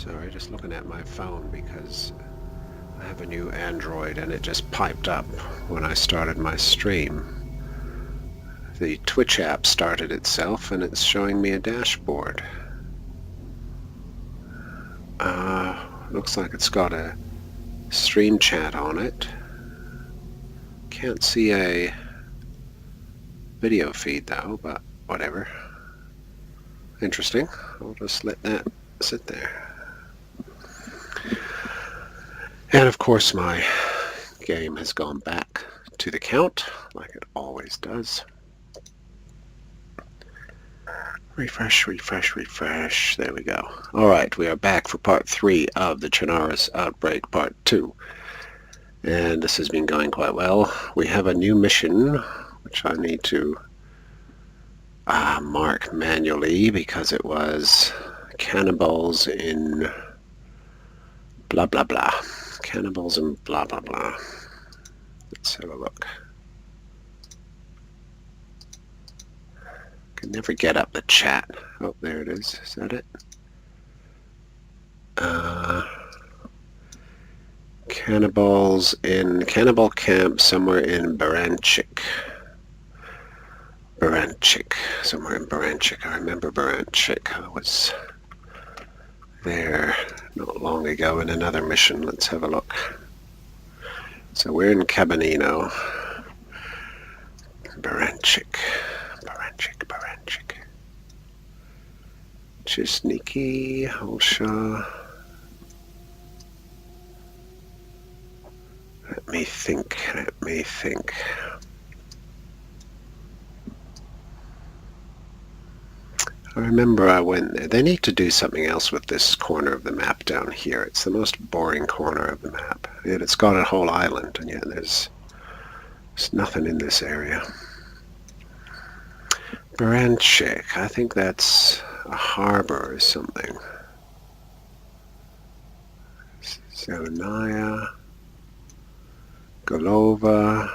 Sorry, just looking at my phone because I have a new Android and it just piped up when I started my stream. The Twitch app started itself and it's showing me a dashboard. Looks like it's got a stream chat on it. Can't see a video feed though, but whatever. Interesting. I'll just let that sit there. And of course my game has gone back to the count, like it always does. Refresh, refresh, refresh. There we go. Alright, we are back for part 3 of the Chernarus Outbreak Part 2. And this has been going quite well. We have a new mission, which I need to mark manually because it was cannibals in blah blah blah. Cannibals and blah blah blah. Let's have a look. Can never get up the chat. Oh, there it is. Is that it? Cannibals in cannibal camp somewhere in Baranchik. Somewhere in Baranchik. I remember Baranchik. I was there not long ago in another mission. Let's have a look. So we're in Cabanino. Baranchik. Chisniki, Holsha. Let me think. I remember I went there. They need to do something else with this corner of the map down here. It's the most boring corner of the map. Yet it's got a whole island, and yet there's nothing in this area. Baranchik, I think that's a harbor or something. Zelenaya, Golova.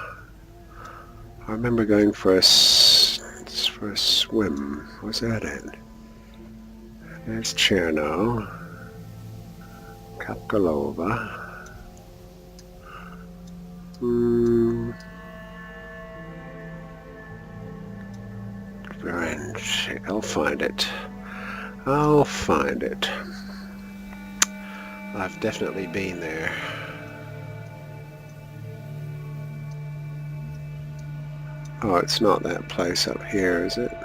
I remember going for a swim. Was that it? There's Cherno, Kapkalova. I'll find it. I've definitely been there. Oh, it's not that place up here, is it?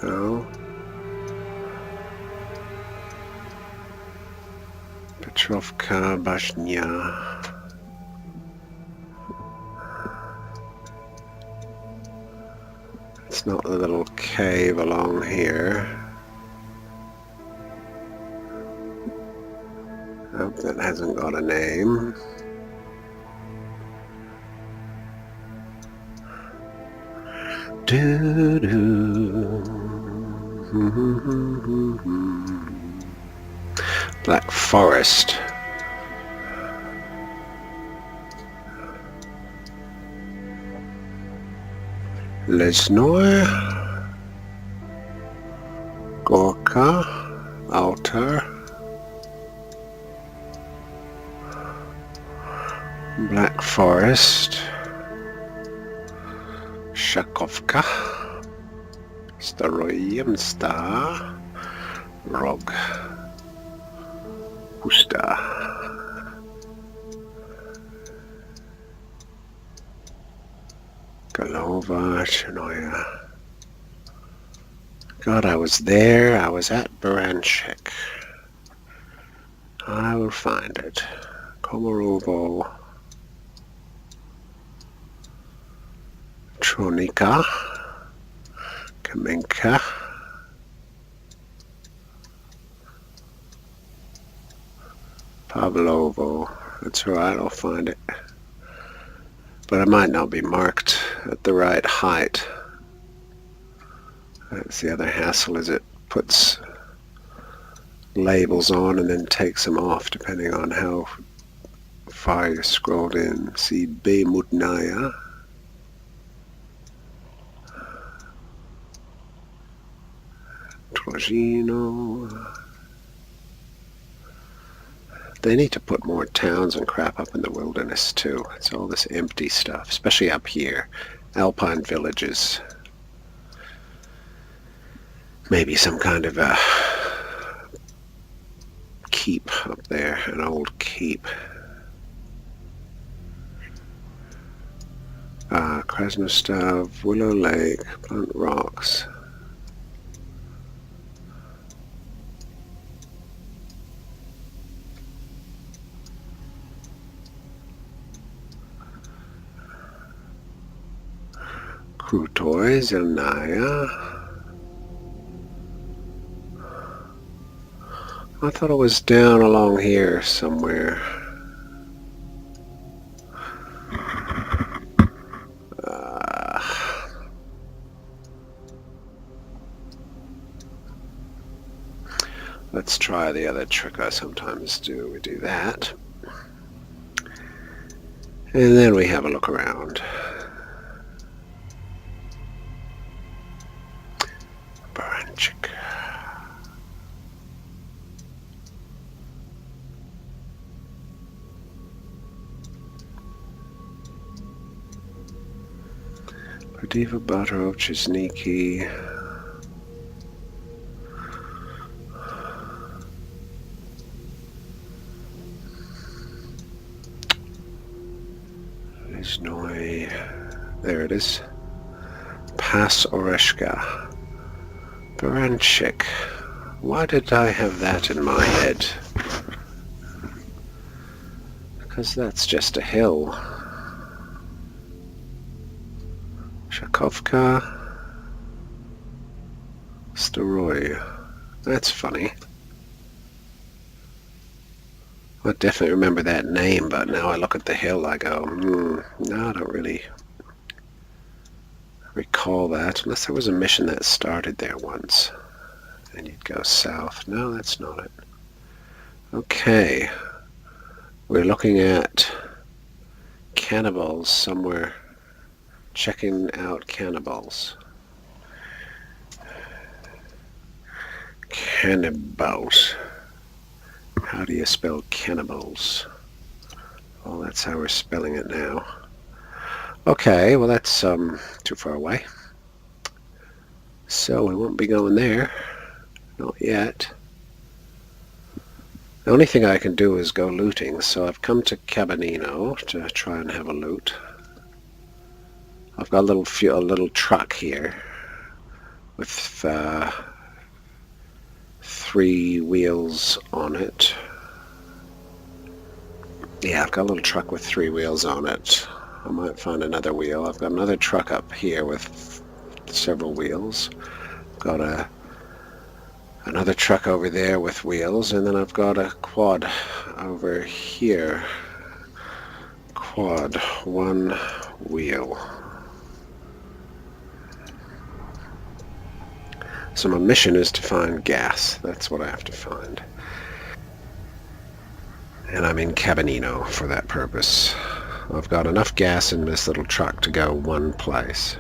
No. Petrovka, Bashnya. It's not the little cave along here. Oh, that hasn't got a name. Black Forest. Lesnoy, Gorka, Outer, Black Forest, Shakovka, Staroyemsta, Rog, Pusta. Galova, Chernarus. God, I was there. I was at Baranchik. I will find it. Komarovo. Tronika. Kamenka. Pavlovo. That's right, I'll find it. But it might not be marked at the right height. That's the other hassle, is it puts labels on and then takes them off depending on how far you scrolled in. See B Mutnaya. Trojino. They need to put more towns and crap up in the wilderness too. It's all this empty stuff, especially up here. Alpine villages. Maybe some kind of a keep up there, an old keep. Krasnostav, Willow Lake, Blunt Rocks. Krutoy, Zelnaya. I thought it was down along here somewhere. Let's try the other trick I sometimes do. We do that. And then we have a look around. Baranchik. Pradiva Batarov, Chesniki. There it is. Pass Oreshka. Baranchik. Why did I have that in my head? Because that's just a hill. Shakovka. Staroy. That's funny. I definitely remember that name, but now I look at the hill, I go, no, I don't really recall that, unless there was a mission that started there once, and you'd go south. No, that's not it. Okay, we're looking at cannibals somewhere, checking out cannibals. Cannibals. How do you spell cannibals? Well, that's how we're spelling it now. Okay, well that's too far away. So we won't be going there. Not yet. The only thing I can do is go looting, so I've come to Cabanino to try and have a loot. I've got a little truck here with 3 wheels on it. Yeah, I've got a little truck with 3 wheels on it. I might find another wheel. I've got another truck up here with several wheels. I've got another truck over there with wheels, and then I've got a quad over here. Quad, 1 wheel. So my mission is to find gas. That's what I have to find. And I'm in Cabanino for that purpose. I've got enough gas in this little truck to go one place.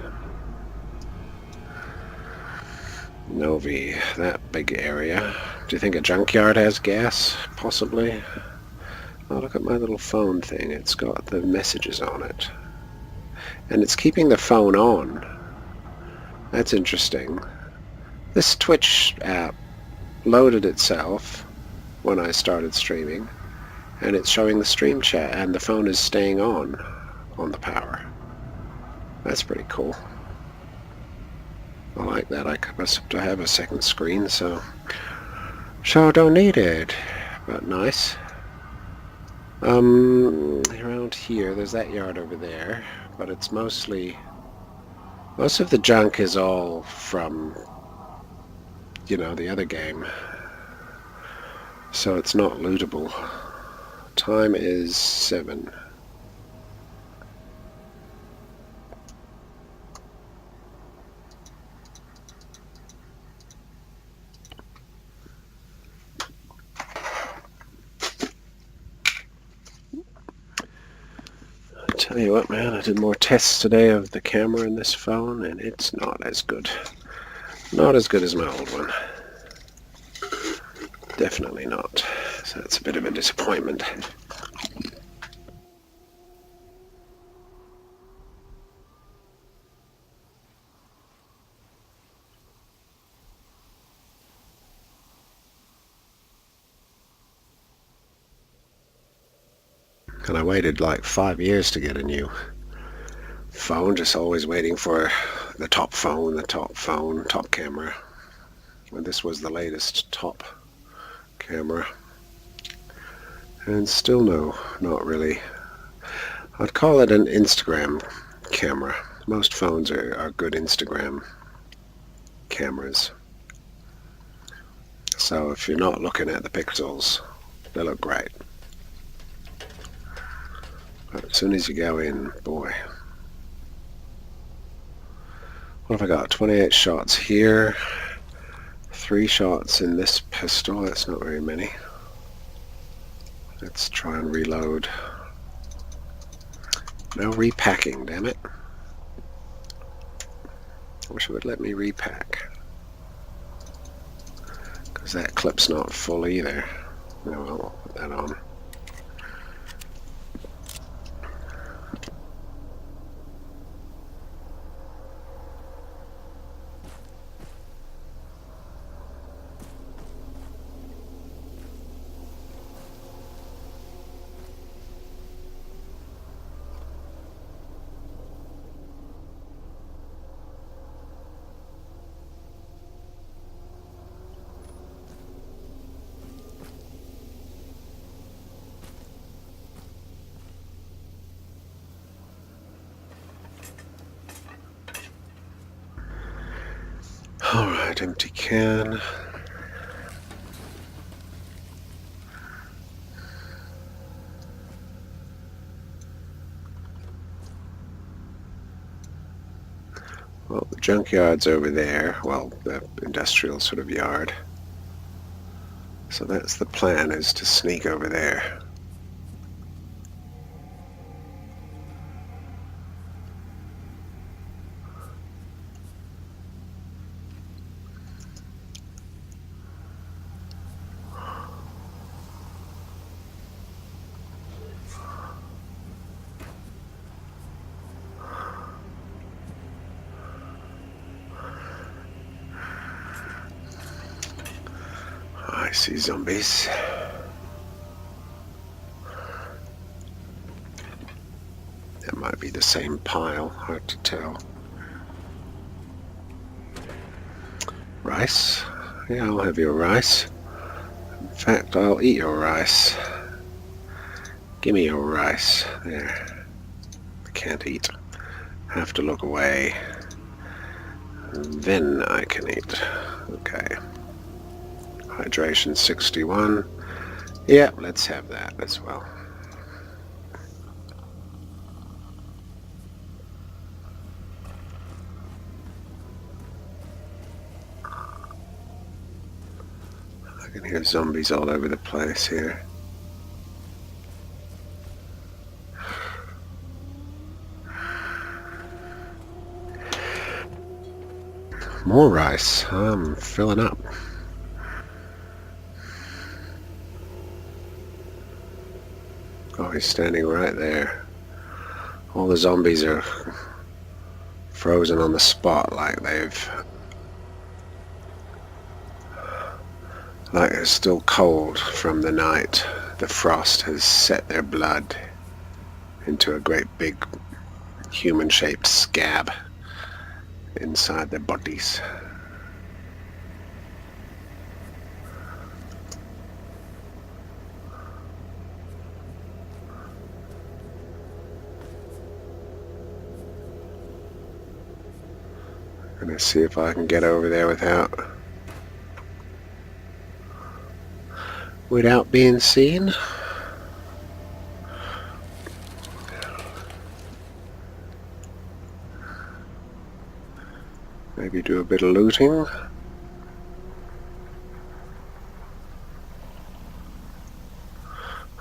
Novi, that big area. Do you think a junkyard has gas? Possibly. Oh, look at my little phone thing. It's got the messages on it. And it's keeping the phone on. That's interesting. This Twitch app loaded itself when I started streaming, and it's showing the stream chat, and the phone is staying on the power. That's pretty cool. I like that. I must have a second screen, so don't need it, but nice. Around here, there's that yard over there, but it's most of the junk is all from, the other game, so it's not lootable. Time is 7. I tell you what, man, I did more tests today of the camera in this phone, and it's not as good. Not as good as my old one. Definitely not. So that's a bit of a disappointment. And I waited like 5 years to get a new phone, just always waiting for the top phone, top camera. And this was the latest top camera. And still no, not really. I'd call it an Instagram camera. Most phones are good Instagram cameras. So if you're not looking at the pixels, they look great. But as soon as you go in, boy. What have I got? 28 shots here. 3 shots in this pistol. That's not very many. Let's try and reload. No repacking, damn it. I wish it would let me repack. Because that clip's not full either. Oh well, I'll put that on. Alright, empty can. Well, the junkyard's over there. Well, the industrial sort of yard. So that's the plan, is to sneak over there. I see zombies. That might be the same pile, hard to tell. Rice? Yeah, I'll have your rice. In fact, I'll eat your rice. Give me your rice. There. I can't eat. Have to look away. Then I can eat. Okay. Hydration 61. Yeah, let's have that as well. I can hear zombies all over the place here. More rice. I'm filling up. Oh, he's standing right there. All the zombies are frozen on the spot like they're still cold from the night. The frost has set their blood into a great big human-shaped scab inside their bodies. I'm gonna see if I can get over there without being seen. Maybe do a bit of looting.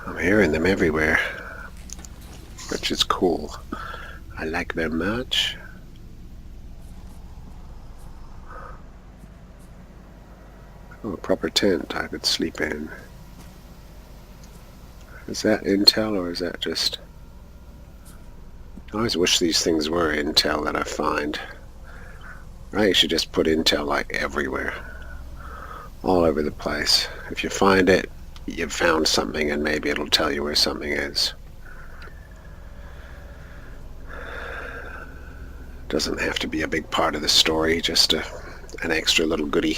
I'm hearing them everywhere, which is cool. I like their merch. Oh, a proper tent I could sleep in. Is that intel or is that just... I always wish these things were intel that I find. Right, you should just put intel like everywhere. All over the place. If you find it, you've found something and maybe it'll tell you where something is. Doesn't have to be a big part of the story, just an extra little goodie.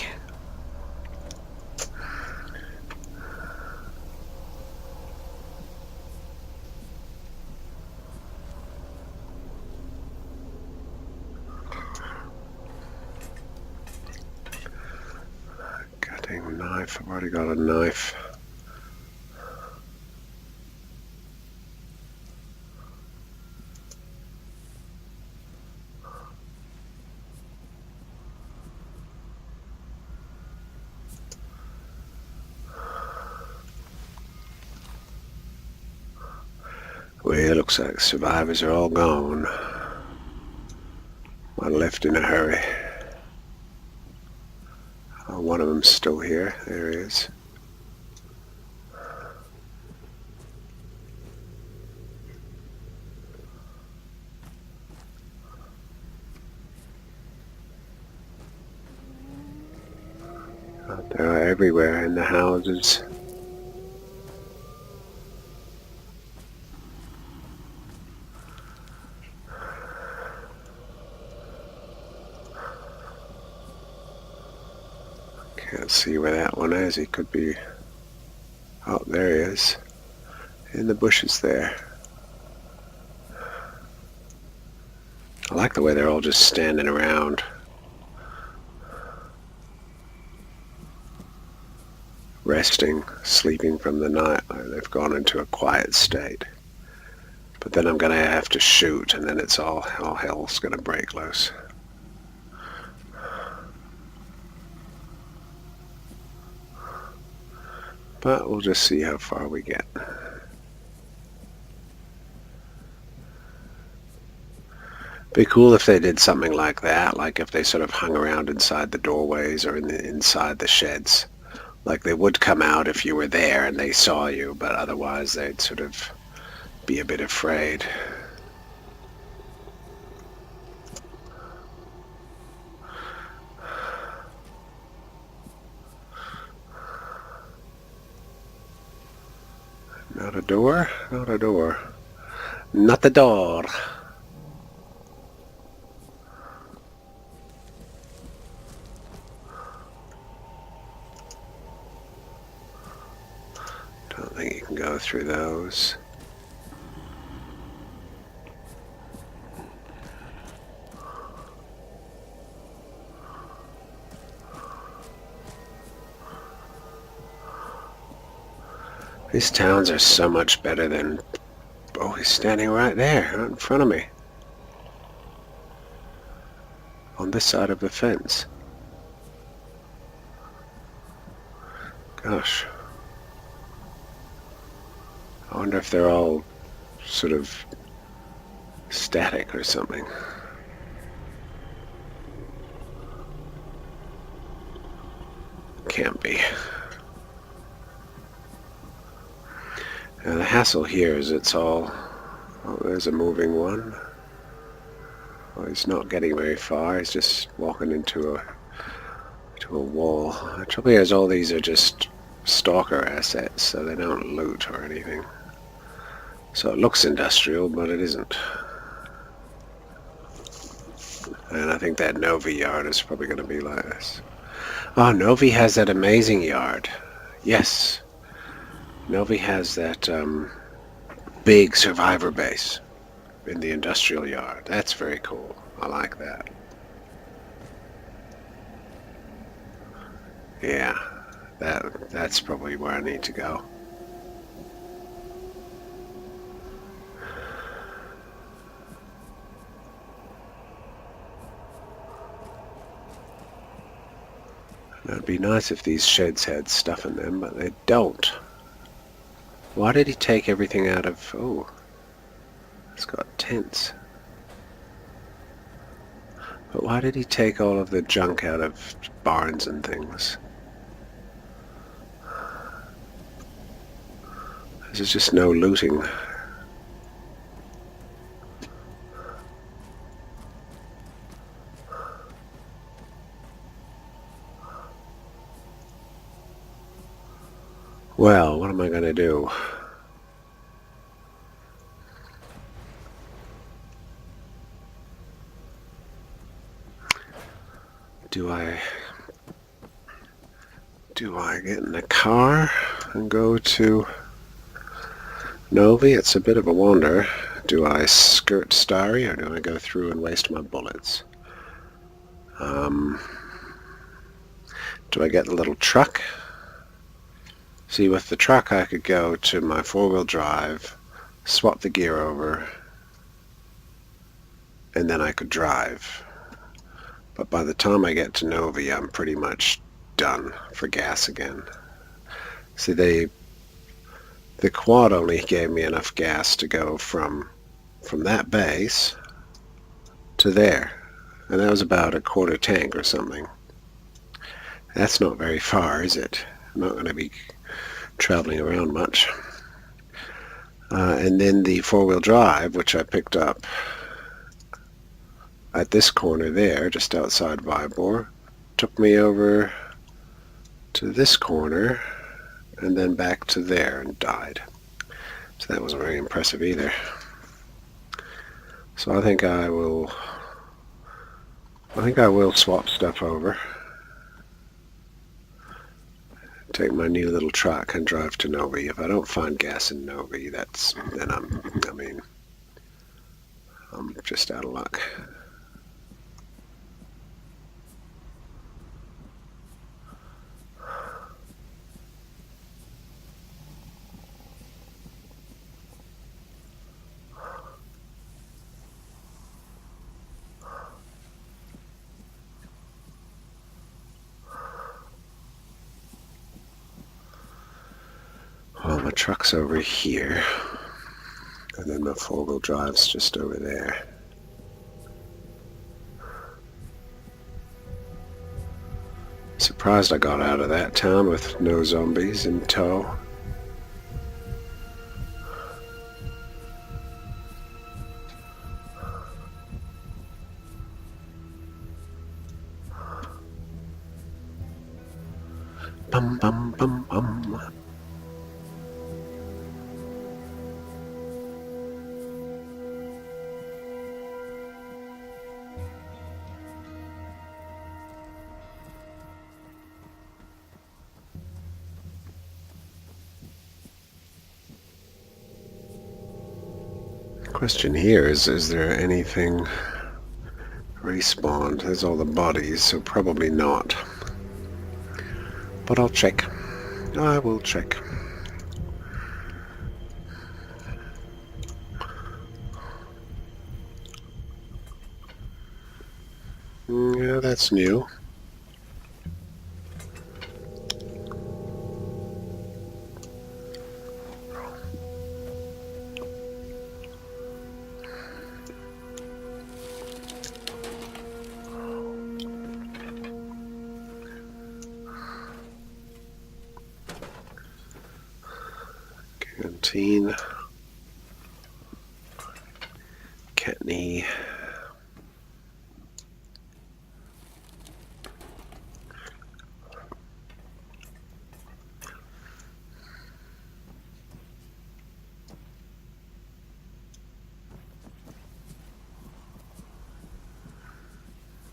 Cutting knife, I've already got a knife. Well, it looks like survivors are all gone. One left in a hurry. Oh, one of them's still here. There he is. They're everywhere in the houses. Can't see where that one is. He could be... Oh, there he is. In the bushes there. I like the way they're all just standing around. Resting, sleeping from the night. They've gone into a quiet state. But then I'm going to have to shoot, and then it's all hell's going to break loose. But we'll just see how far we get. Be cool if they did something like that, like if they sort of hung around inside the doorways or inside the sheds. Like they would come out if you were there and they saw you, but otherwise they'd sort of be a bit afraid. Not a door, not a door. Not the door. Don't think you can go through those. These towns are so much better than... Oh, he's standing right there, right in front of me. On this side of the fence. Gosh. I wonder if they're all sort of static or something. Can't be. Now the hassle here is it's all... Oh, there's a moving one. Oh, he's not getting very far. He's just walking into a wall. The trouble here is all these are just stalker assets, so they don't loot or anything. So it looks industrial, but it isn't. And I think that Novi yard is probably going to be like this. Oh, Novi has that amazing yard. Yes. Novi has that big survivor base in the industrial yard. That's very cool. I like that. Yeah, that's probably where I need to go. It'd be nice if these sheds had stuff in them, but they don't. Why did he take everything out of... Oh, it's got tents. But why did he take all of the junk out of barns and things? There's just no looting. Well, what am I going to do? Do I get in the car and go to Novi? It's a bit of a wander. Do I skirt Starry or do I go through and waste my bullets? Do I get the little truck? See, with the truck I could go to my four-wheel drive, swap the gear over, and then I could drive. But by the time I get to Novi, I'm pretty much done for gas again. See, the quad only gave me enough gas to go from that base to there. And that was about a quarter tank or something. That's not very far, is it? I'm not going to be traveling around much. And then the four-wheel drive, which I picked up at this corner there, just outside Vibor, took me over to this corner and then back to there and died. So that wasn't very impressive either. So I think I will swap stuff over. Take my new little truck and drive to Novi. If I don't find gas in Novi, then I'm just out of luck. Well, my truck's over here, and then my four-wheel drive's just over there. Surprised I got out of that town with no zombies in tow. Bum bum bum bum. Question here is there anything respawned? There's all the bodies, so probably not. But I'll check. I will check. Yeah, that's new. Canteen. Catney.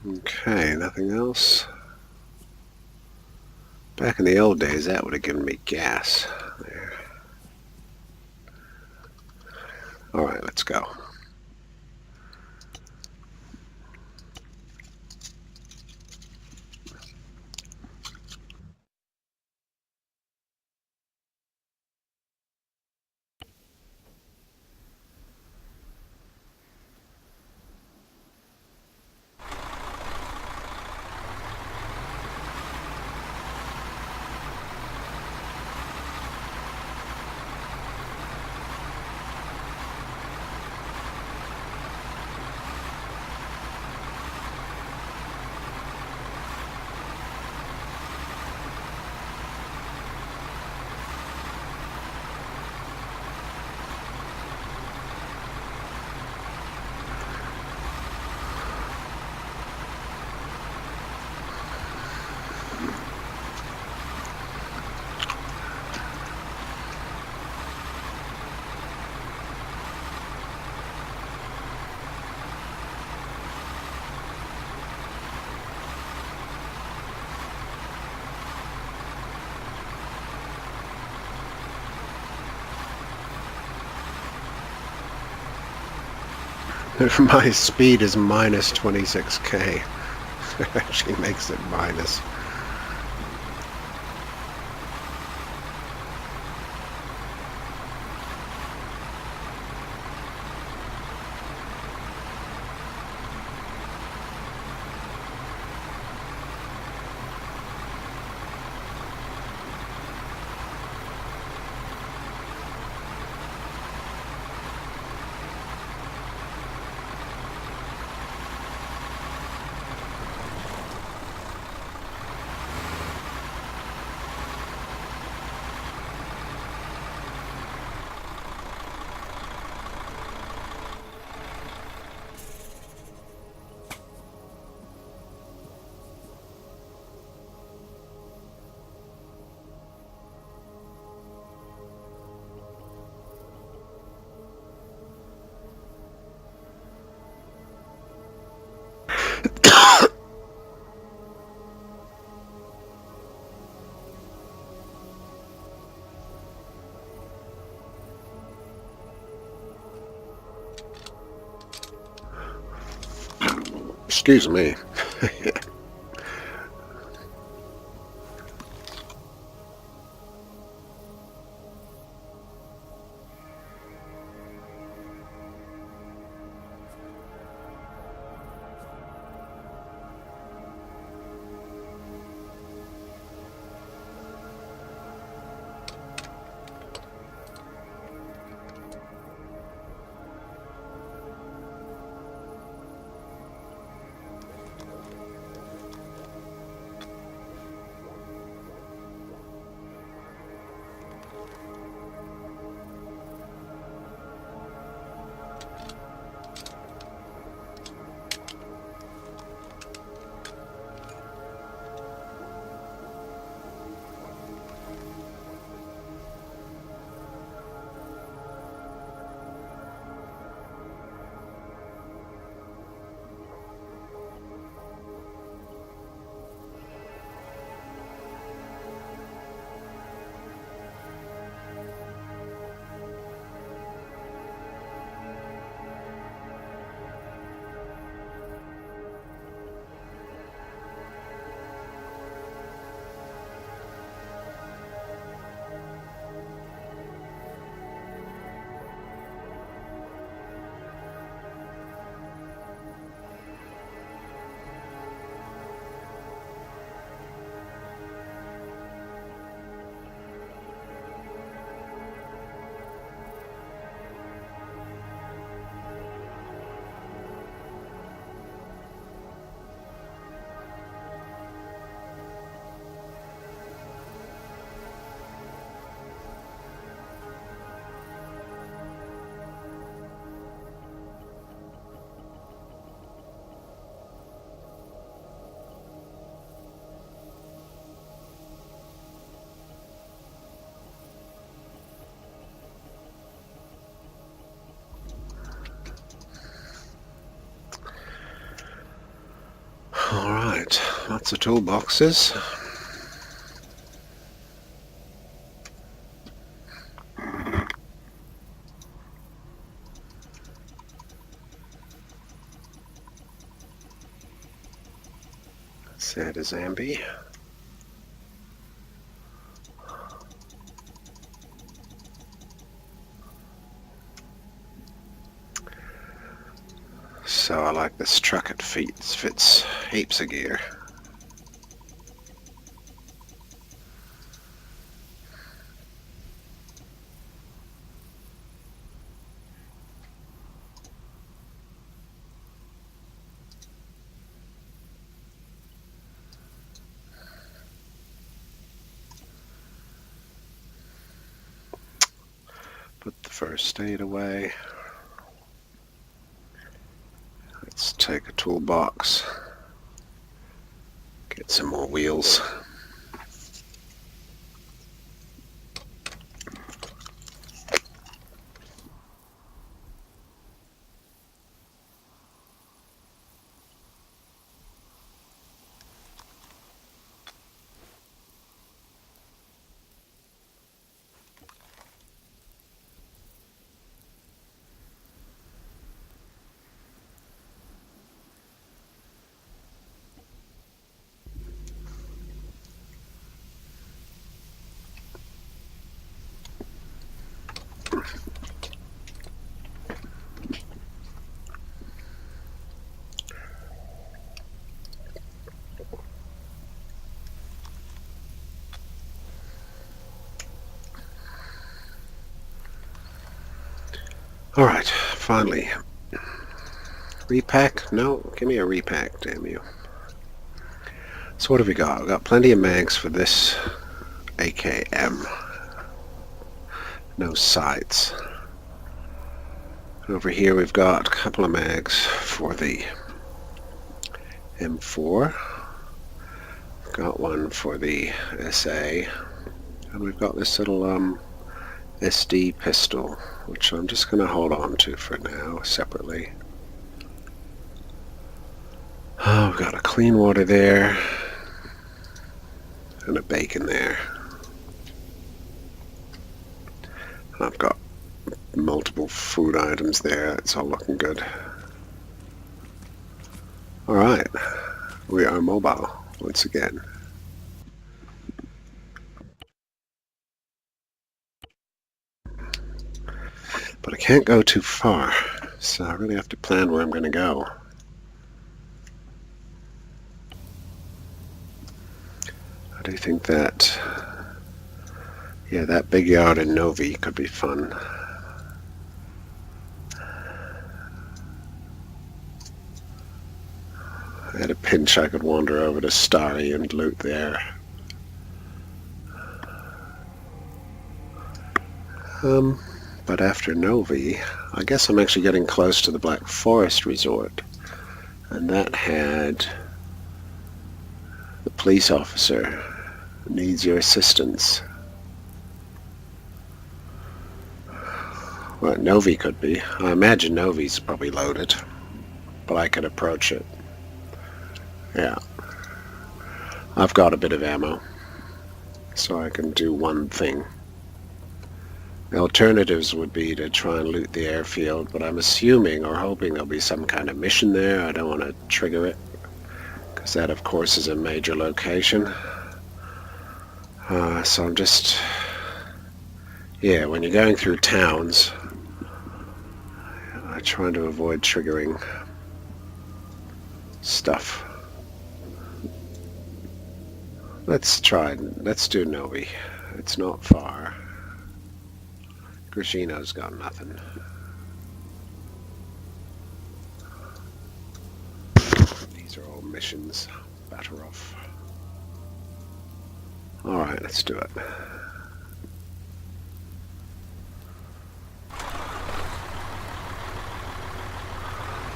Okay, nothing else. Back in the old days, that would have given me gas. There. All right, let's go. My speed is minus 26k. It actually makes it minus. Excuse me. Alright, lots of toolboxes. Sad as Zambi. So I like this truck, it fits heaps of gear. Put the first aid away. Let's take a toolbox. Get some more wheels. Alright, finally. Repack? No, give me a repack, damn you. So what have we got? We've got plenty of mags for this AKM. No sights. Over here we've got a couple of mags for the M4. Got one for the SA. And we've got this little SD pistol, which I'm just going to hold on to for now, separately. Oh, we've got a clean water there, and a bacon there. And I've got multiple food items there. It's all looking good. Alright, we are mobile once again. But I can't go too far, so I really have to plan where I'm going to go. I do think that, yeah, that big yard in Novi could be fun. I had a pinch I could wander over to Starry and loot there. But after Novi, I guess I'm actually getting close to the Black Forest Resort. And that had the police officer needs your assistance. Well, Novi could be. I imagine Novi's probably loaded, but I could approach it. Yeah. I've got a bit of ammo, so I can do one thing. The alternatives would be to try and loot the airfield, but I'm assuming or hoping there'll be some kind of mission there. I don't want to trigger it, because that, of course, is a major location. So I'm just... Yeah, when you're going through towns, I'm trying to avoid triggering stuff. Let's do Novi. It's not far. Grishino's got nothing. These are all missions. Batter off. Alright, let's do it.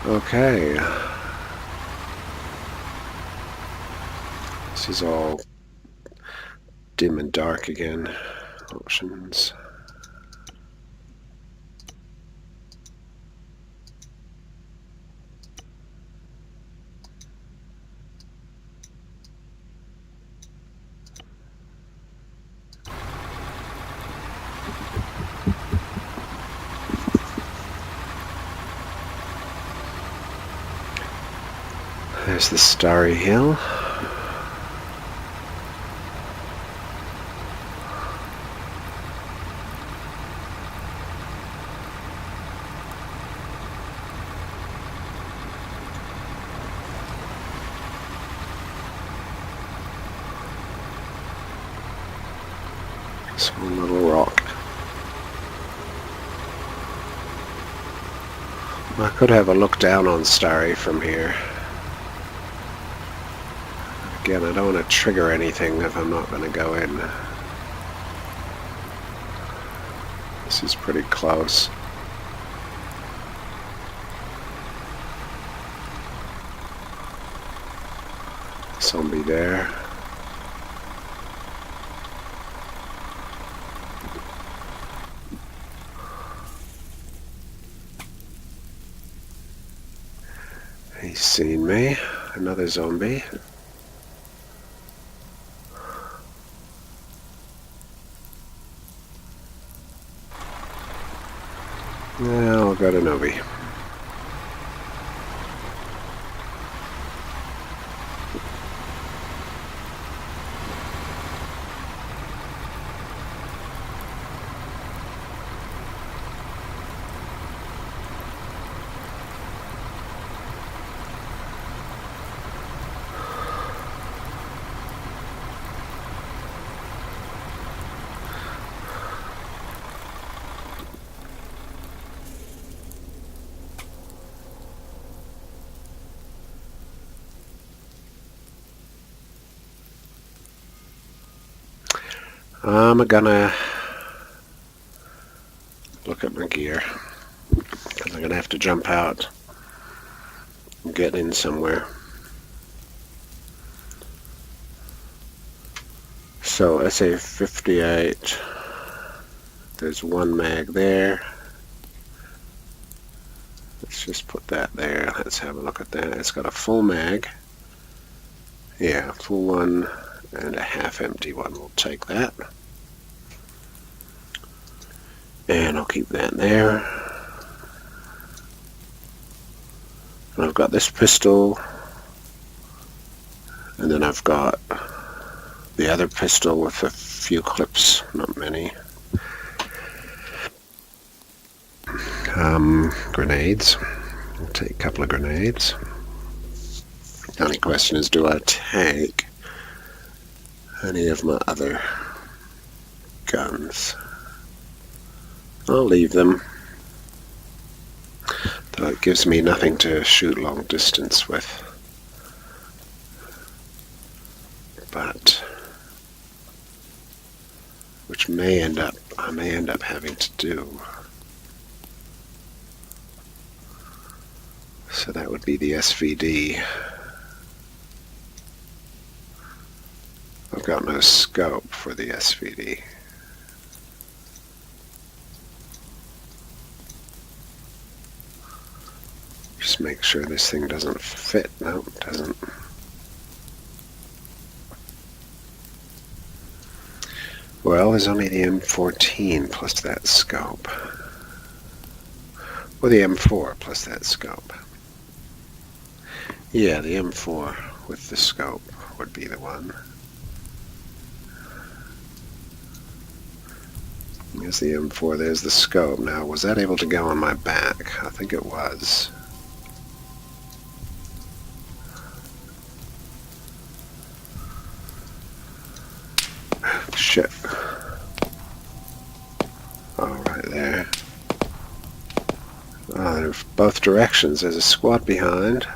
Okay. This is all dim and dark again. Options. There's the Starry Hill. This one little rock. I could have a look down on Starry from here. Again, I don't want to trigger anything if I'm not going to go in. This is pretty close. Zombie there. He's seen me. Another zombie. Yeah, I'll go to Novi. I'm gonna look at my gear, because I'm gonna have to jump out and get in somewhere. So SA-58, there's one mag there. Let's just put that there. Let's have a look at that. It's got a full mag. Yeah, full one and a half empty one. We'll take that. And I'll keep that there. And I've got this pistol. And then I've got the other pistol with a few clips, not many. Grenades. I'll take a couple of grenades. The only question is, do I take any of my other guns? I'll leave them, though it gives me nothing to shoot long distance with. But which I may end up having to do. So that would be the SVD. I've got no scope for the SVD. Just make sure this thing doesn't fit. No, it doesn't. Well, there's only the M14 plus that scope. Or the M4 plus that scope. Yeah, the M4 with the scope would be the one. There's the M4, there's the scope. Now, was that able to go on my back? I think it was. Shit. Oh, right there. Oh, they're both directions. There's a squad behind.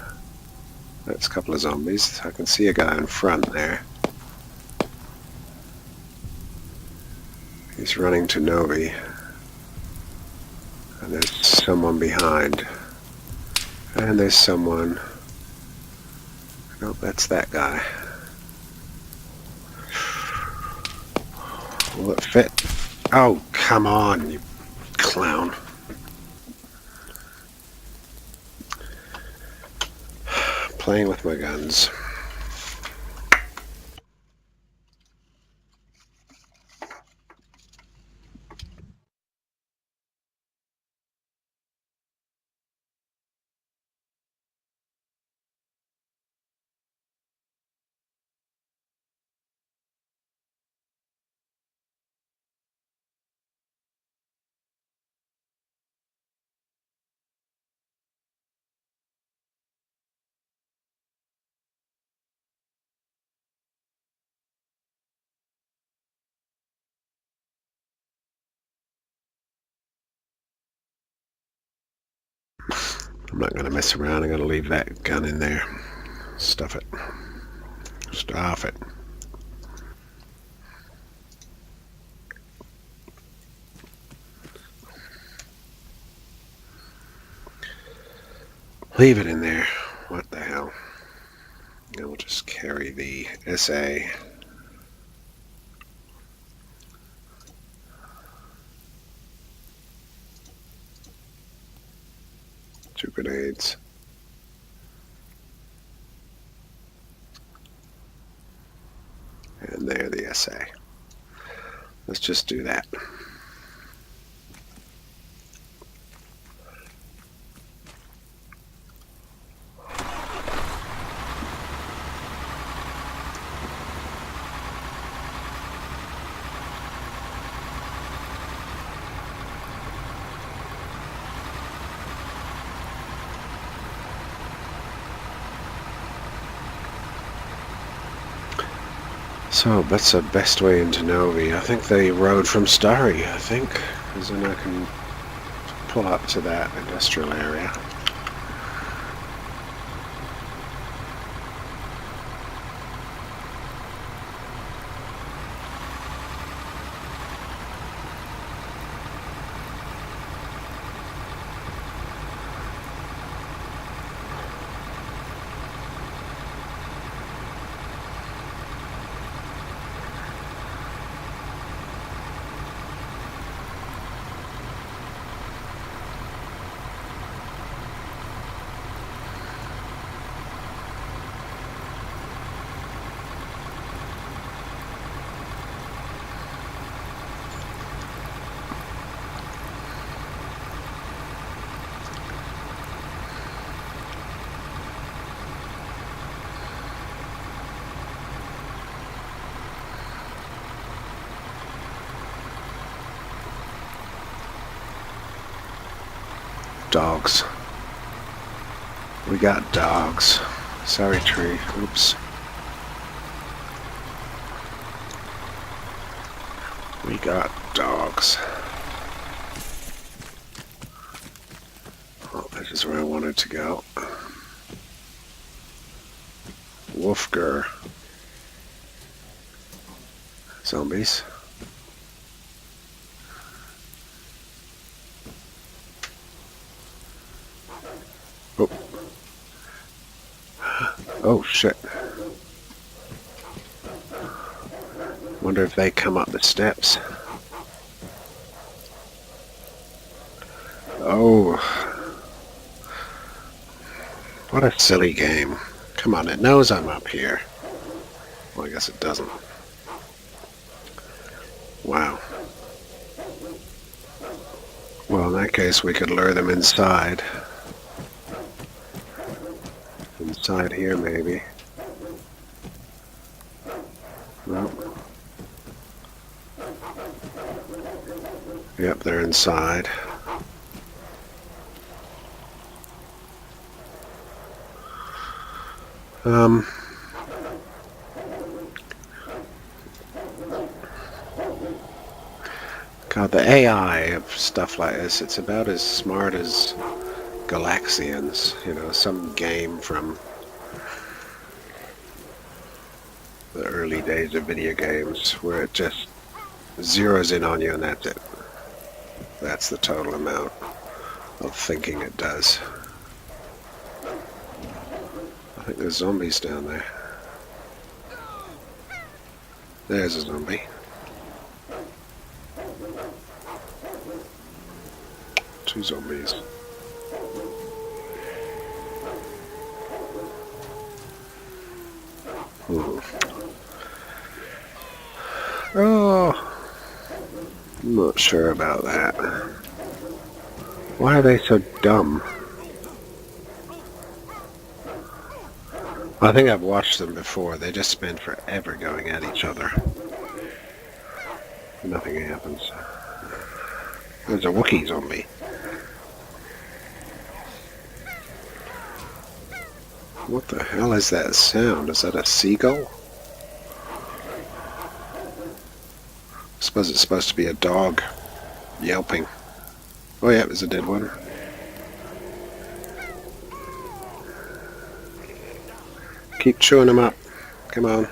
That's a couple of zombies. I can see a guy in front there. He's running to Novi. And there's someone behind. And there's someone. Nope, that's that guy. Will it fit? Oh, come on, you clown. Playing with my guns. I'm not going to mess around. I'm going to leave that gun in there. Stuff it. Stuff it. Leave it in there. What the hell? And we'll just carry the SA. Two grenades. And there the SA. Let's just do that. So that's the best way into Novi. I think they rode from Starry, I think, because then I can pull up to that industrial area. Dogs. We got dogs. Sorry, tree. Oops. We got dogs. Oh, this is where I wanted to go. Wolfger. Zombies. Oh. Oh, shit. Wonder if they come up the steps. Oh. What a silly game. Come on, it knows I'm up here. Well, I guess it doesn't. Wow. Well, in that case, we could lure them inside. Inside here, maybe. Nope. Yep, they're inside. God, the AI of stuff like this, it's about as smart as Galaxians, you know, some game from the early days of video games where it just zeroes in on you and that's it. That's the total amount of thinking it does. I think there's zombies down there. There's a zombie. Two zombies. Ooh. Oh, I'm not sure about that. Why are they so dumb? I think I've watched them before. They just spend forever going at each other. Nothing happens. There's a Wookiee zombie. What the hell is that sound? Is that a seagull? I suppose it's supposed to be a dog yelping. Oh yeah, there's a dead one. Keep chewing them up. Come on.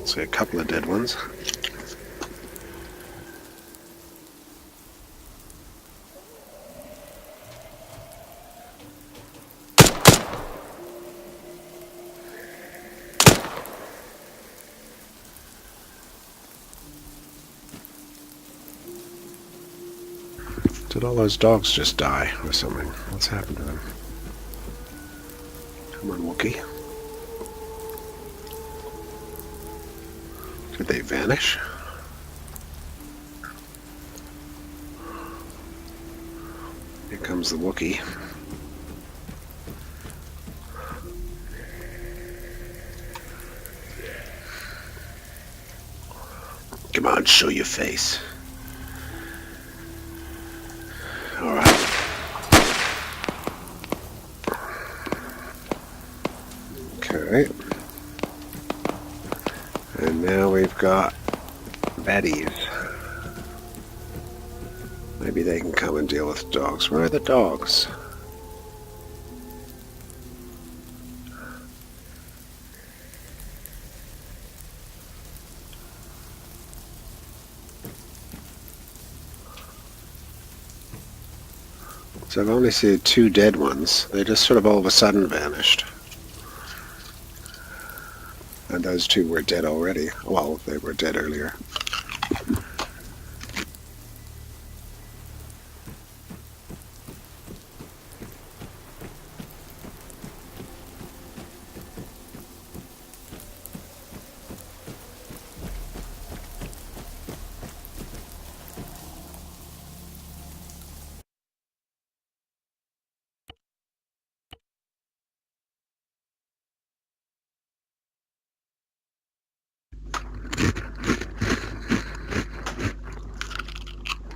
See a couple of dead ones. Did all those dogs just die or something? What's happened to them? Come on, Wookiee. Did they vanish? Here comes the Wookiee. Come on, show your face. Alright. Okay. And now we've got baddies. Maybe they can come and deal with dogs. Where are the dogs? So I've only seen two dead ones. They just sort of all of a sudden vanished. And those two were dead already. Well, they were dead earlier.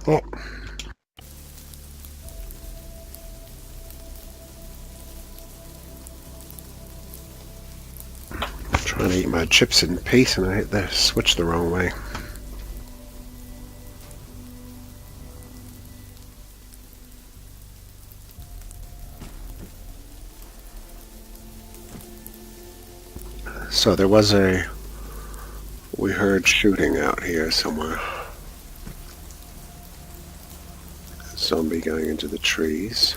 Oh. Trying to eat my chips in peace and I hit the switch the wrong way. So there was we heard shooting out here somewhere. Zombie going into the trees.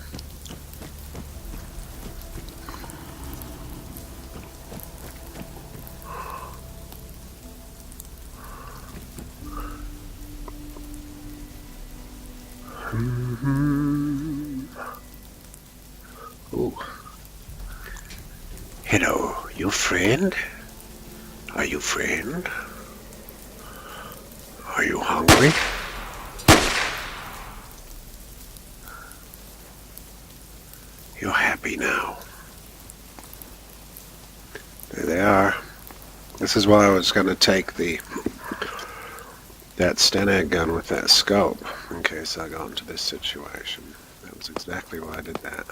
Ooh. Hello, you friend? Are you friend? Are you hungry? You're happy now. There they are. This is why I was going to take that Stenag gun with that scope in case I got into this situation. That was exactly why I did that.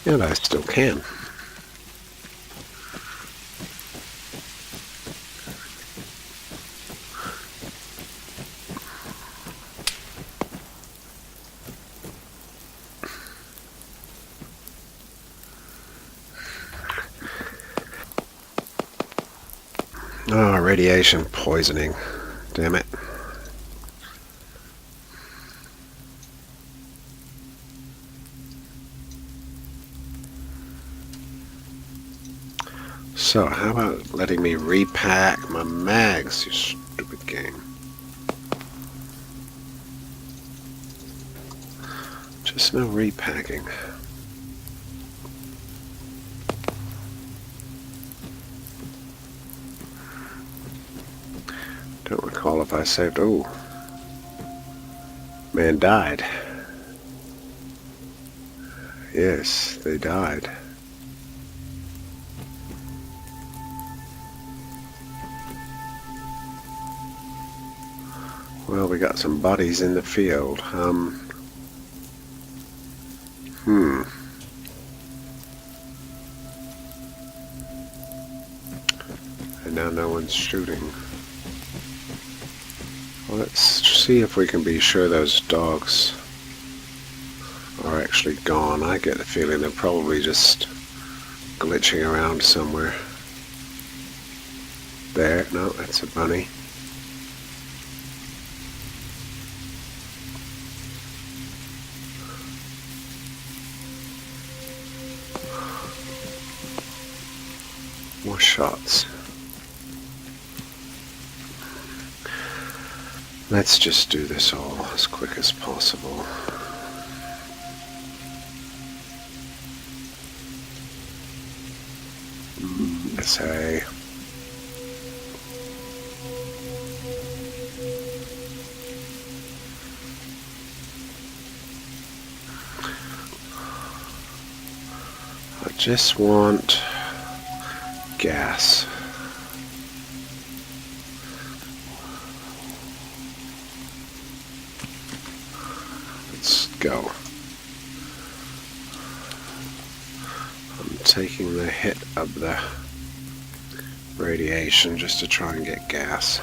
And I still can. Oh, radiation poisoning. Damn it. So, how about letting me repack my mags, you stupid game. Just no repacking. Don't recall if I saved... Oh. Man died. Yes, they died. Well, we got some bodies in the field. And now no one's shooting. Well, let's see if we can be sure those dogs are actually gone. I get the feeling they're probably just glitching around somewhere. There, no, that's a bunny. More shots. Let's just do this all as quick as possible. SA. I just want gas. Let's go. I'm taking the hit of the radiation just to try and get gas.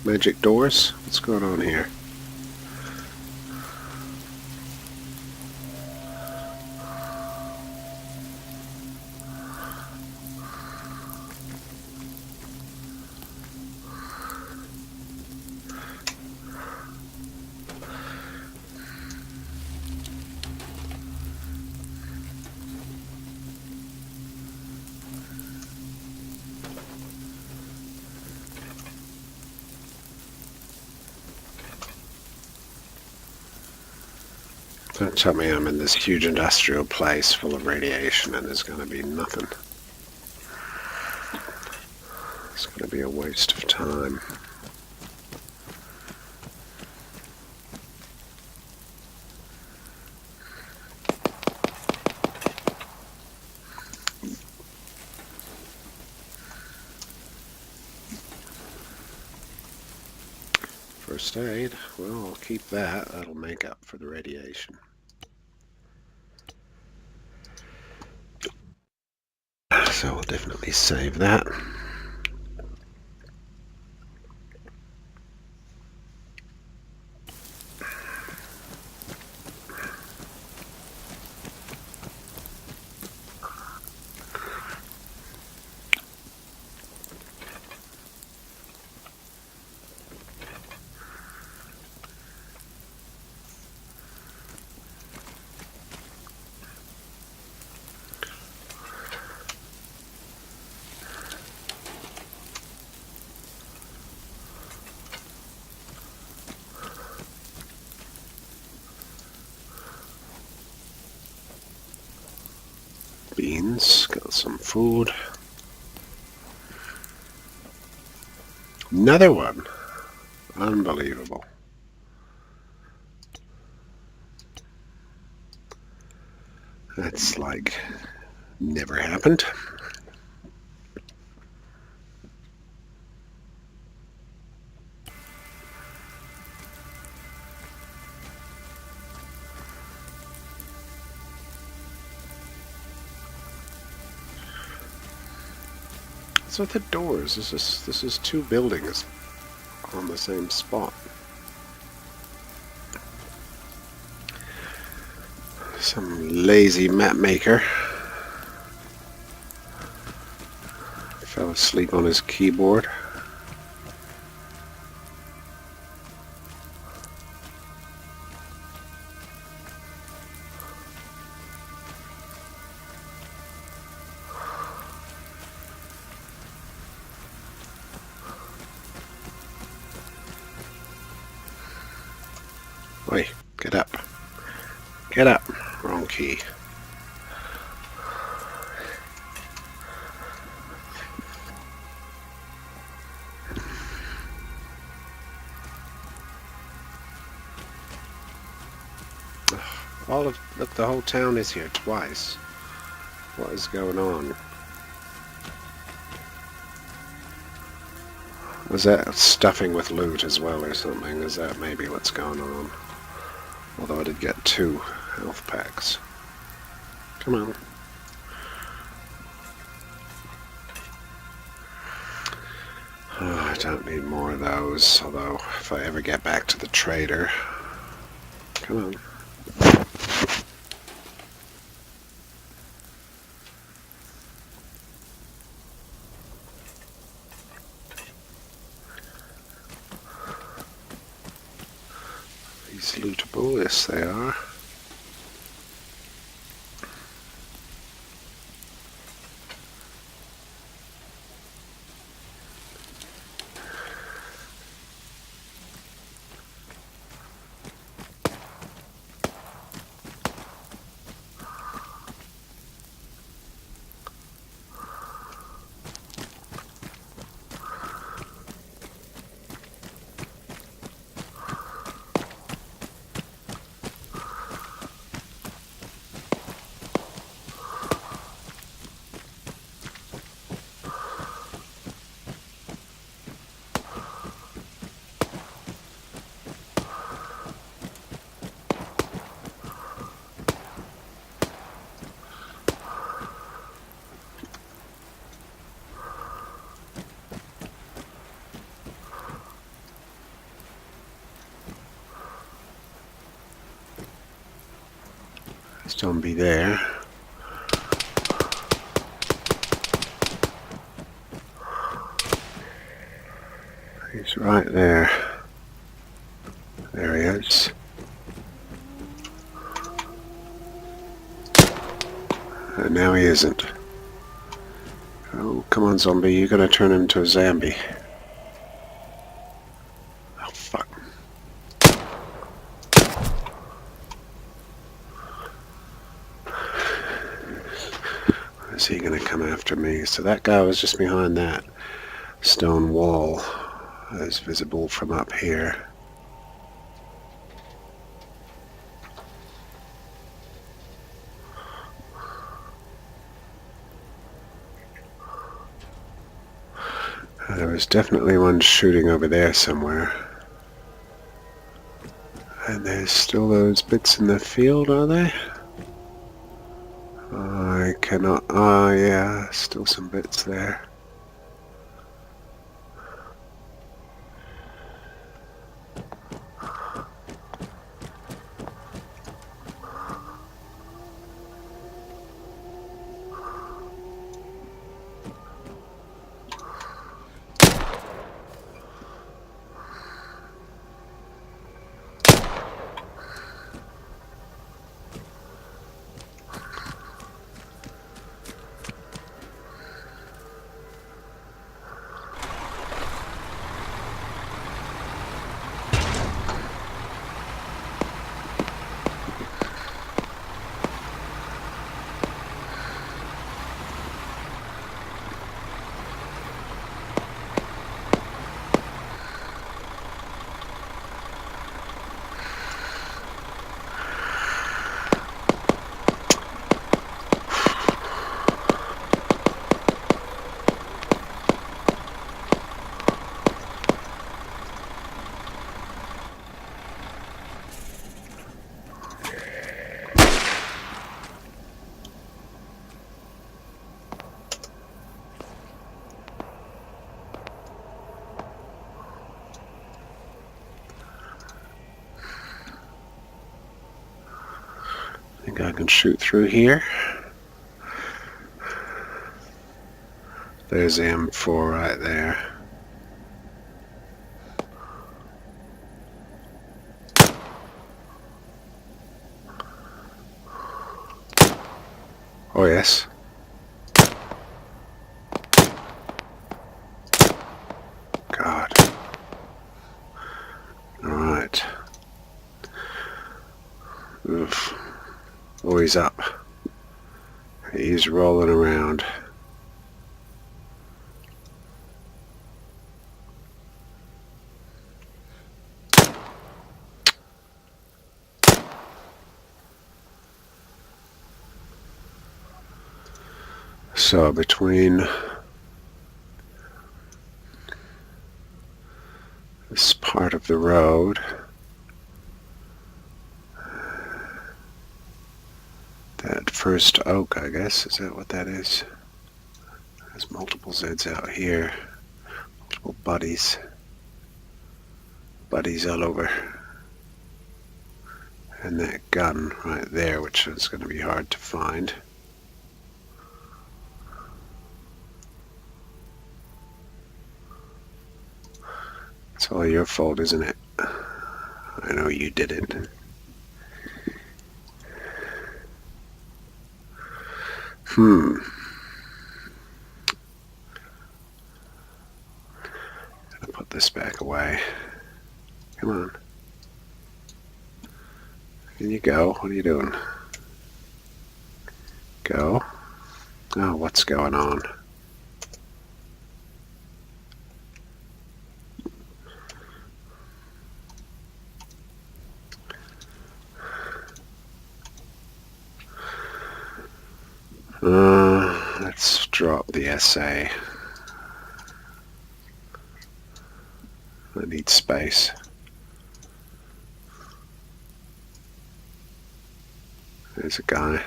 Magic doors? What's going on here? Don't tell me I'm in this huge industrial place full of radiation and there's going to be nothing. It's going to be a waste of time. First aid, well, I'll keep that. That'll make up for the radiation. So we'll definitely save that. Beans, got some food. Another one. Unbelievable. That's like never happened. What's with the doors? This is two buildings on the same spot. Some lazy map maker fell asleep on his keyboard. Oi, get up. Get up. Wrong key. Look, the whole town is here twice. What is going on? Was that stuffing with loot as well or something? Is that maybe what's going on? Although I did get 2 health packs. Come on. Oh, I don't need more of those, although if I ever get back to the trader... Come on. These lootable, yes they are. Don't be there. He's right there. There he is. And now he isn't. Oh, come on, zombie. You're gonna turn into a zombie. Oh, fuck. he going to come after me? So that guy was just behind that stone wall as visible from up here. There was definitely one shooting over there somewhere. And there's still those bits in the field, are they? I cannot... Ah, yeah, still some bits there. I think I can shoot through here. There's the M4 right there. Oh yes. God. Alright. Oof. Oh, he's up. He's rolling around. So between this part of the road, that first oak, I guess, is that what that is? There's multiple Zeds out here, multiple buddies all over. And that gun right there, which is going to be hard to find. It's all your fault, isn't it? I know you did it. Gotta put this back away. Come on. In you go. What are you doing? Go. Oh, what's going on? Let's drop the essay. I need space. There's a guy.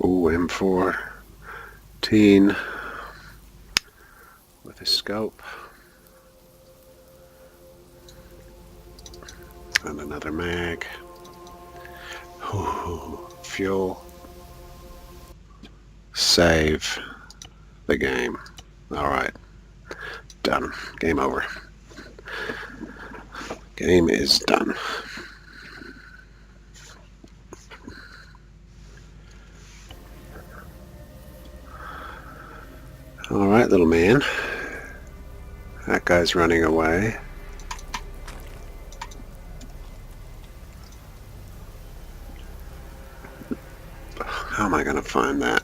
Ooh, M14 with a scope and another mag. Ooh, fuel. Save the game. Alright, done. Game over. Game is done. Alright, little man. That guy's running away. How am I going to find that?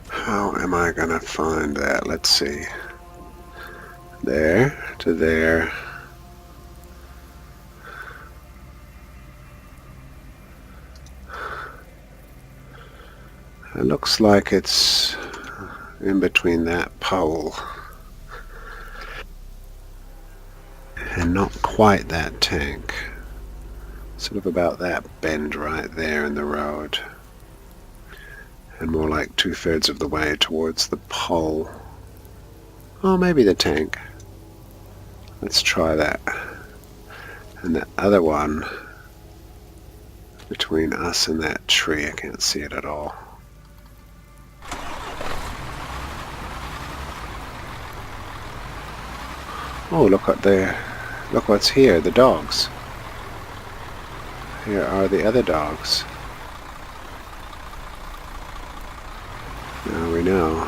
How am I going to find that? Let's see. There to there. It looks like it's in between that pole and not quite that tank. Sort of about that bend right there in the road. And more like 2/3 of the way towards the pole. Oh, maybe the tank. Let's try that. And the other one between us and that tree, I can't see it at all. Oh, look what there. Look what's here, the dogs. Here are the other dogs. Now we know.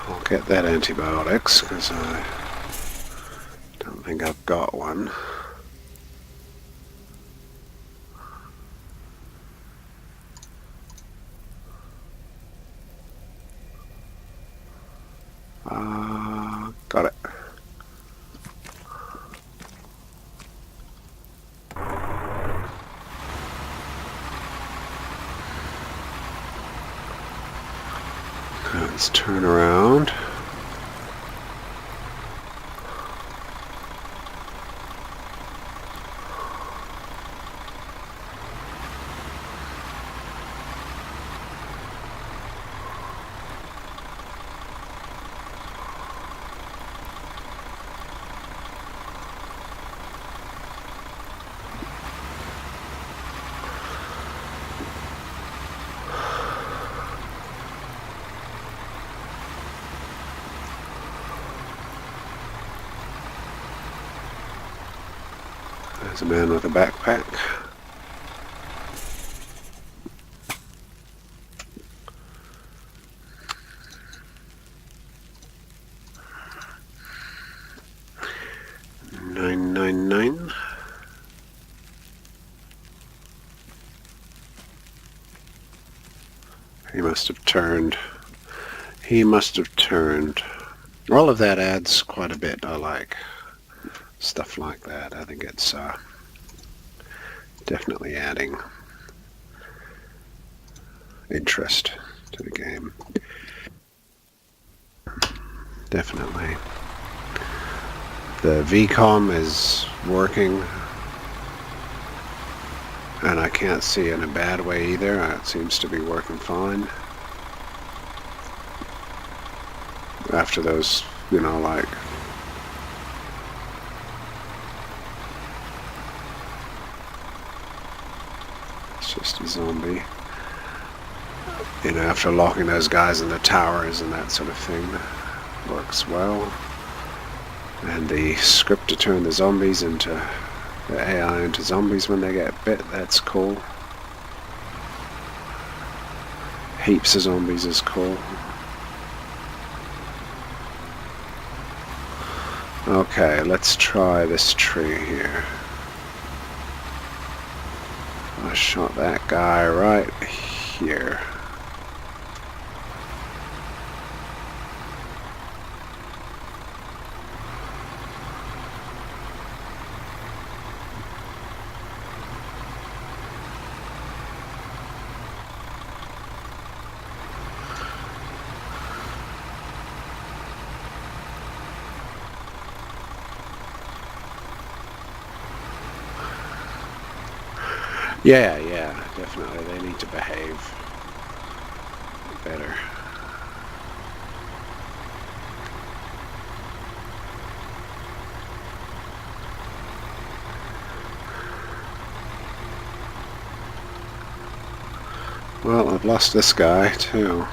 I'll get that antibiotics because I don't think I've got one. Got it. Let's turn around. There's a man with a backpack. $9.99. He must have turned. He must have turned. All of that adds quite a bit. I like stuff like that. I think it's definitely adding interest to the game. Definitely. The VCOM is working, and I can't see in a bad way either. It seems to be working fine. After those, you know, like it's just a zombie. You know, after locking those guys in the towers and that sort of thing, works well. And the script to turn the zombies into the AI into zombies when they get bit, that's cool. Heaps of zombies is cool. Okay, let's try this tree here. I shot that guy right here. Yeah, definitely. They need to behave better. Well, I've lost this guy too.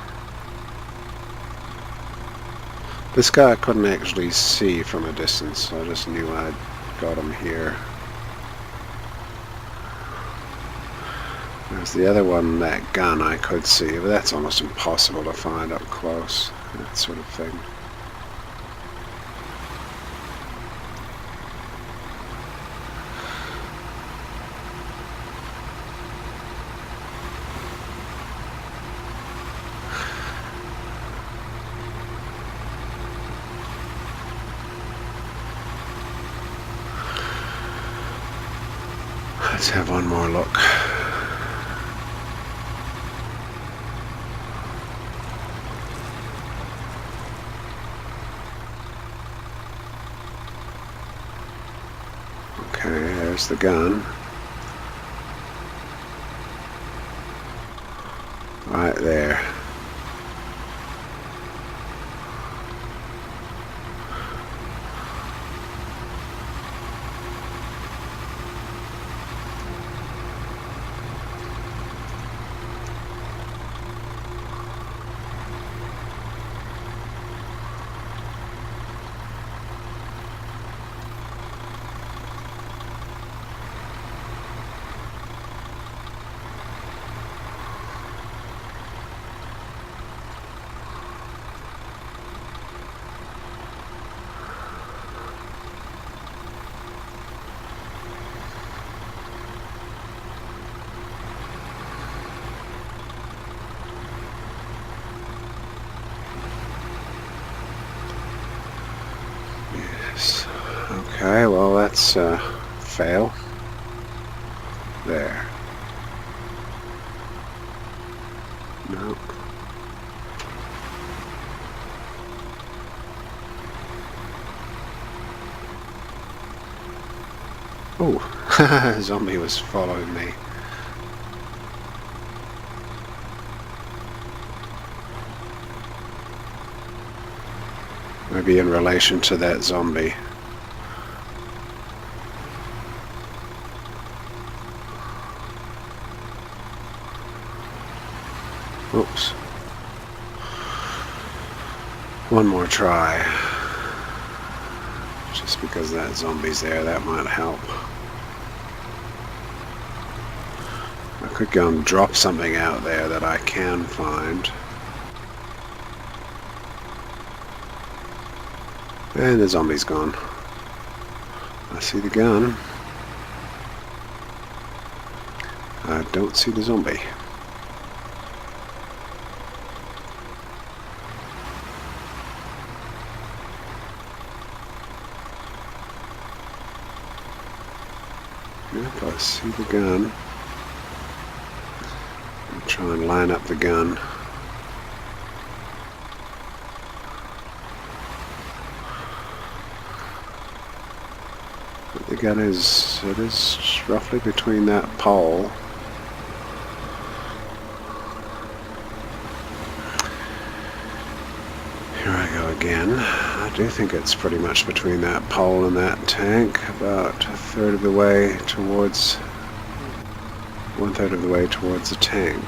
This guy I couldn't actually see from a distance, so I just knew I'd got him here. There's the other one, that gun I could see, but that's almost impossible to find up close, that sort of thing. Let's have one more look. Okay, there's the gun. Right there. Okay, well that's fail. There. No. Oh, zombie was following me. Maybe in relation to that zombie. Oops. One more try. Just because that zombie's there, that might help. I could go and drop something out there that I can find. And the zombie's gone. I see the gun. I don't see the zombie. Yep, I see the gun. I'll try and line up the gun. But the gun is roughly between that pole. Here I go again. I do think it's pretty much between that pole and that tank, about a third of the way towards, 1/3 of the way towards the tank.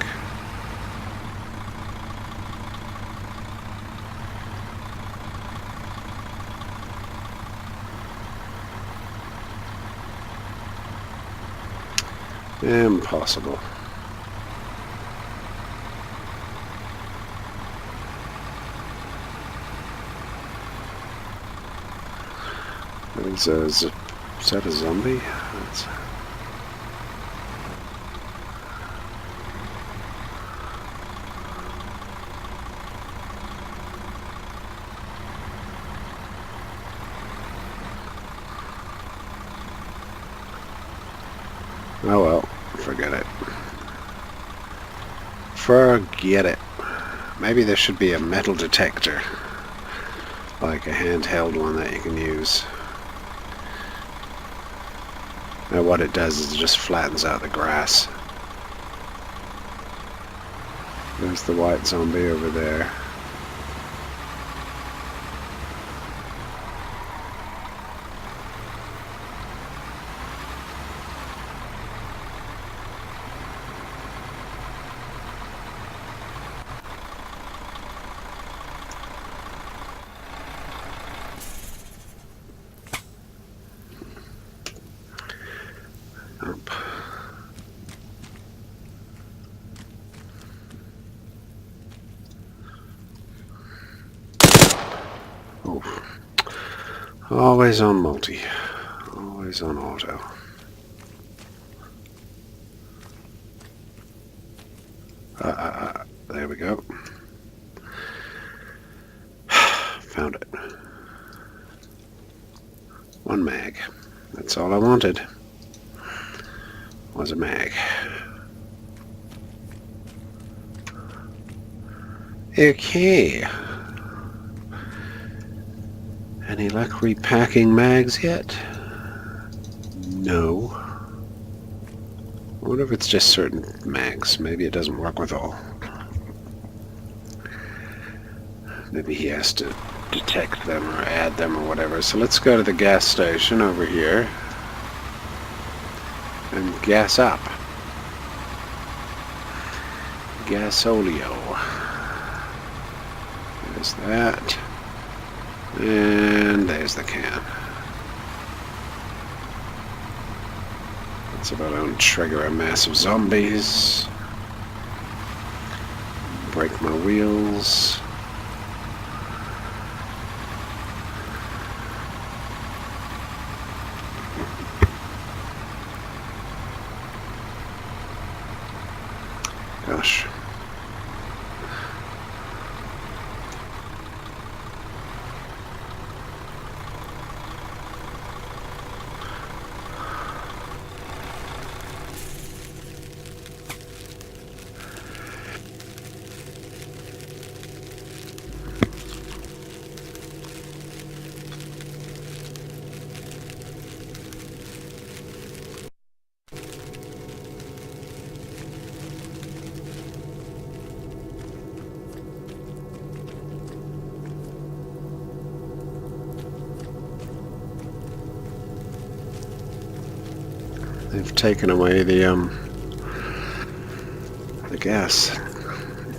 Impossible. Is that a zombie? Oh well, forget it. Forget it. Maybe there should be a metal detector, like a handheld one that you can use. Now what it does is it just flattens out the grass. There's the white zombie over there. Up. Oh. Always on multi. Always on auto. There we go. Found it. One mag. That's all I wanted. Was a mag. Okay. Any luck repacking mags yet? No. I wonder if it's just certain mags. Maybe it doesn't work with all. Maybe he has to detect them or add them or whatever. So let's go to the gas station over here and gas up. Gasolio. There's that. And there's the can. That's about to trigger a mass of zombies. Break my wheels. Gosh. They've taken away the gas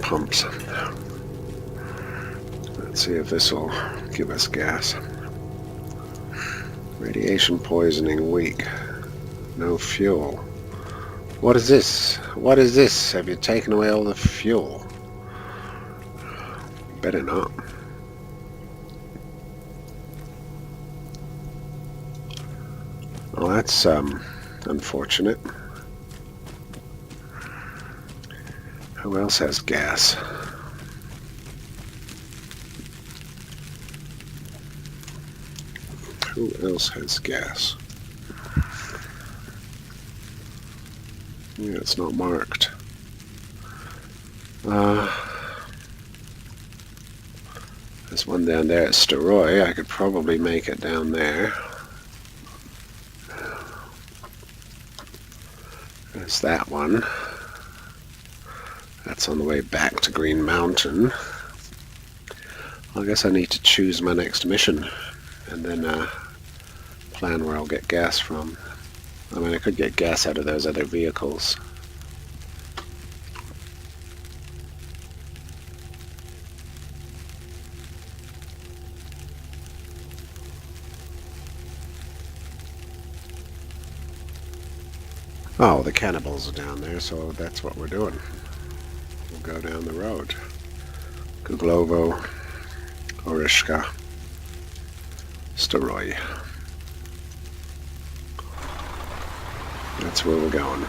pumps. Let's see if this will give us gas. Radiation poisoning weak. No fuel. What is this? What is this? Have you taken away all the fuel? Better not. Well, that's unfortunate. Who else has gas? Who else has gas? Yeah, it's not marked. There's one down there at Steroy. I could probably make it down there. There's that one. That's on the way back to Green Mountain. Well, I guess I need to choose my next mission and then plan where I'll get gas from. I mean, I could get gas out of those other vehicles. Oh, the cannibals are down there, so that's what we're doing. We'll go down the road. Kuglovo, Orishka, Steroy. That's where we're going.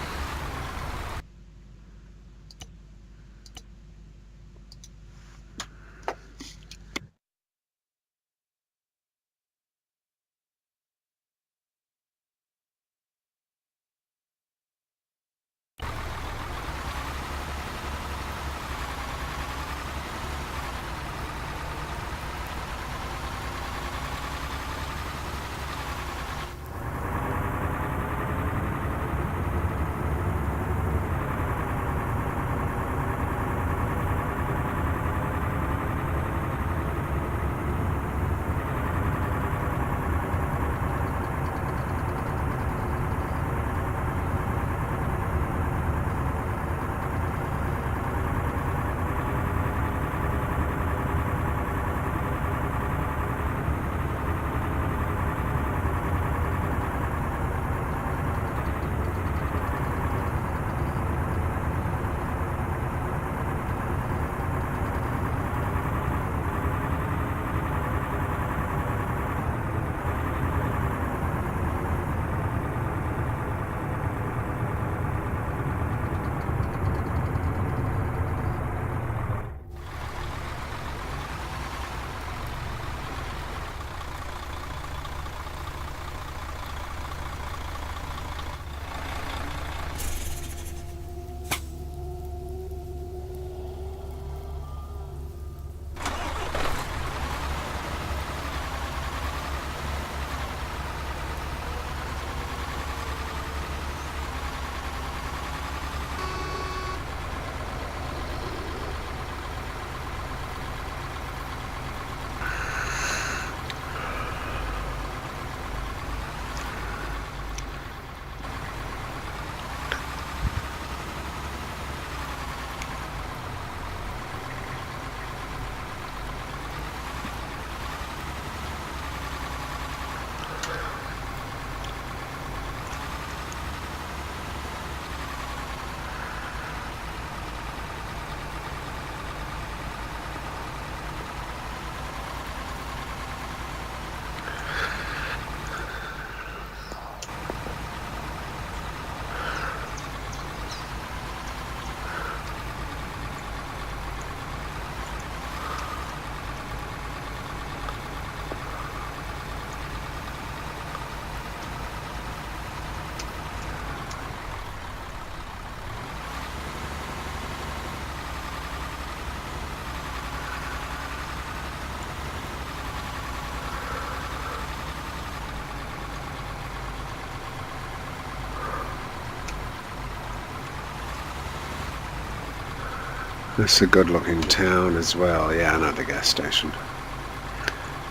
This is a good looking town as well. Yeah, another gas station.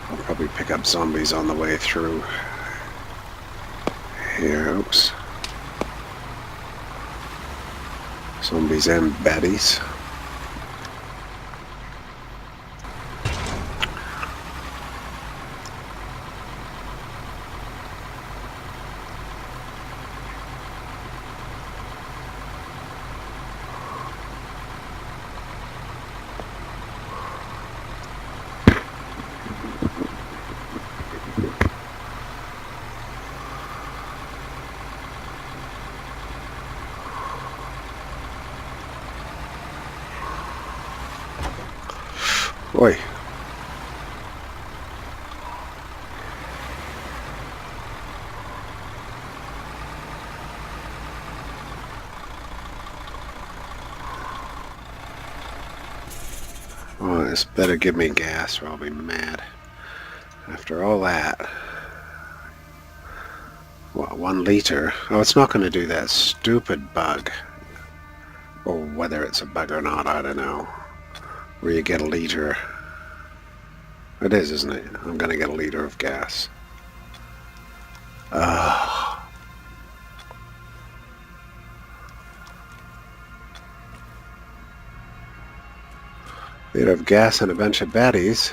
I'll probably pick up zombies on the way through. Here, oops. Zombies and baddies. Oi. Oh, this better give me gas or I'll be mad. After all that. What, 1 liter? Oh, it's not going to do that stupid bug. Or whether it's a bug or not, I don't know. Where you get a liter. It is, isn't it? I'm going to get a liter of gas. Ugh. Liter of gas and a bunch of baddies.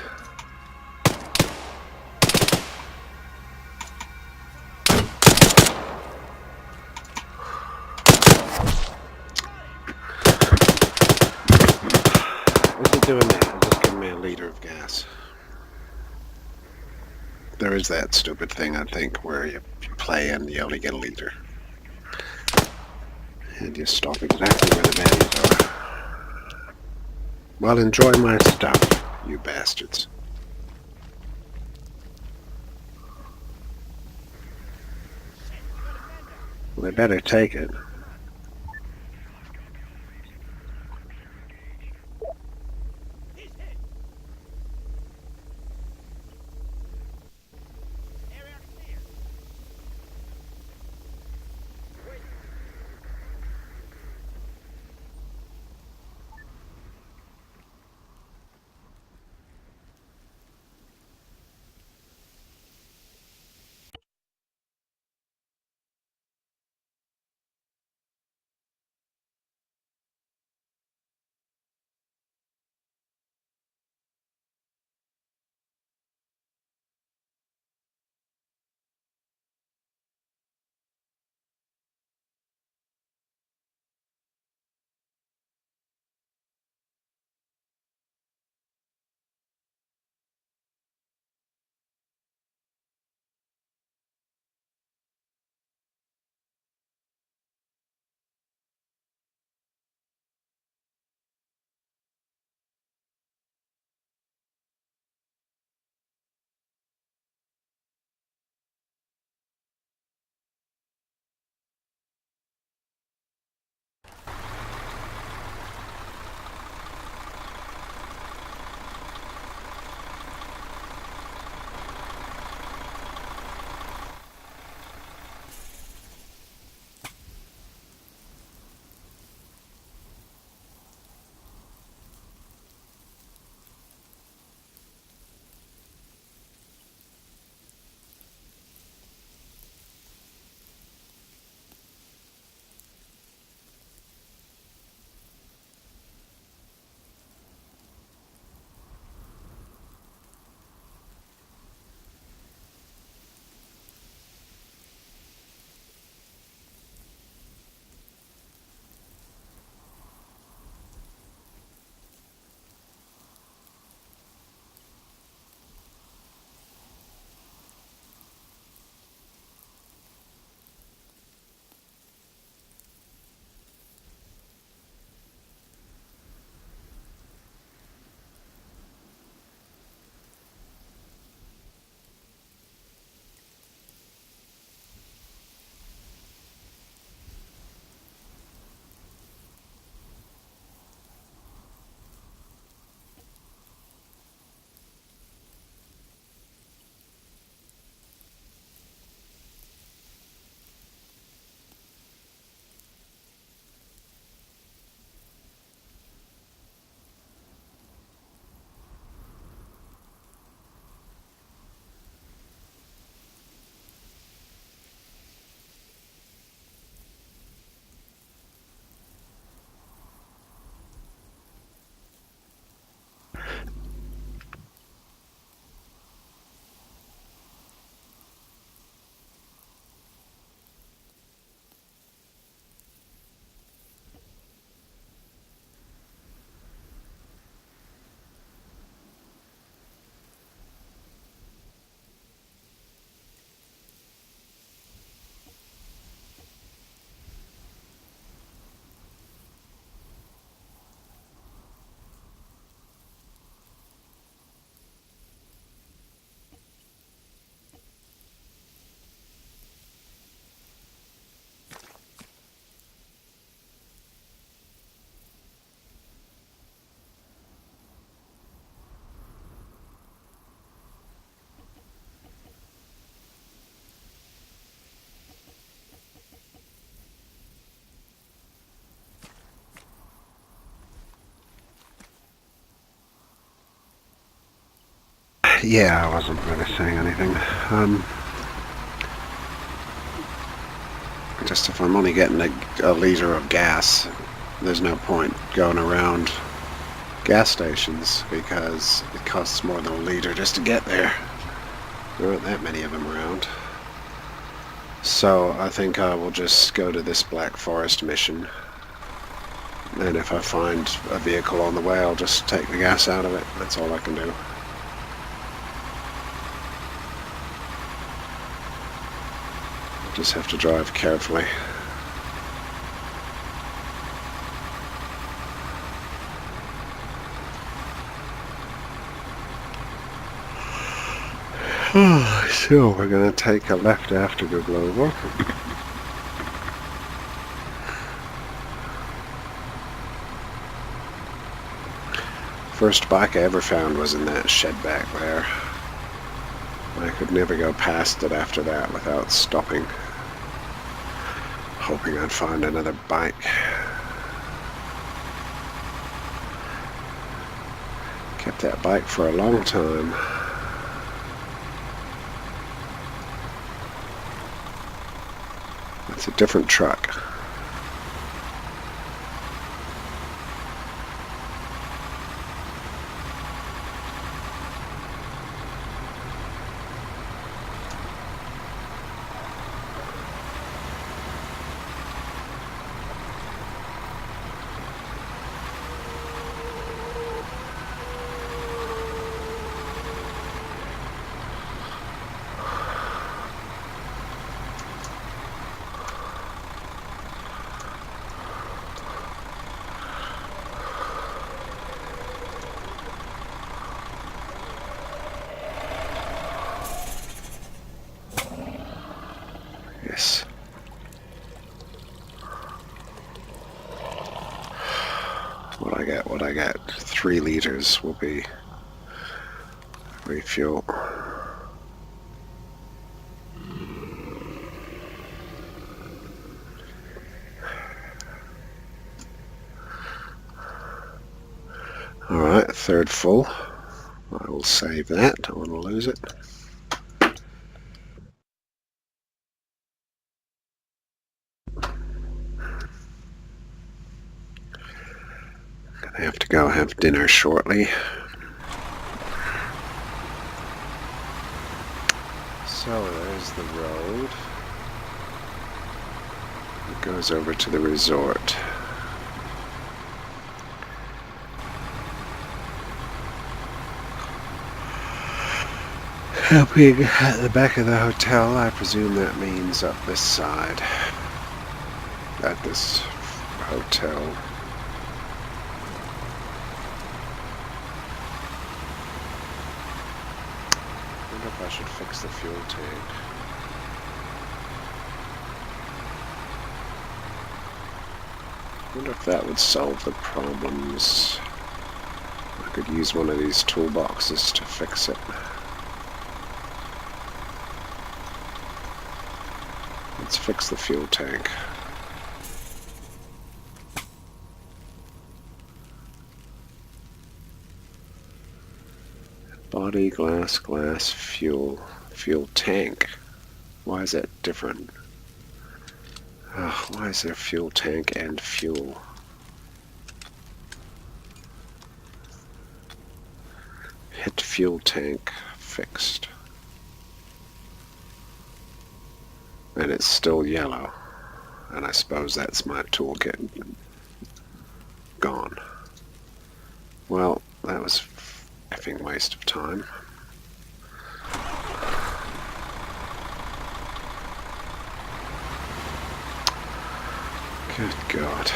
What's it doing now? Just give me a liter of gas. There is that stupid thing, I think, where you play and you only get a liter. And you stop exactly where the baddies are. Well, enjoy my stuff, you bastards. Well, they better take it. Yeah, I wasn't really saying anything. Just if I'm only getting a liter of gas, there's no point going around gas stations because it costs more than a liter just to get there. There aren't that many of them around. So I think I will just go to this Black Forest mission. And if I find a vehicle on the way, I'll just take the gas out of it. That's all I can do. Just have to drive carefully. So we're going to take a left after the global. First bike I ever found was in that shed back there. I could never go past it after that without stopping, hoping I'd find another bike. Kept that bike for a long time. That's a different truck. Yes. What I get, 3 liters will be refuel. Alright, third full. I will save that, I don't want to lose it. I have to go have dinner shortly. So there's the road. It goes over to the resort. Being at the back of the hotel, I presume that means up this side. At this hotel. I wonder if I should fix the fuel tank. I wonder if that would solve the problems. I could use one of these toolboxes to fix it. Let's fix the fuel tank. Body, glass, fuel tank. Why is that different? Why is there fuel tank and fuel? Hit fuel tank fixed. And it's still yellow. And I suppose that's my toolkit gone. Well, that was effing waste of time. Good God.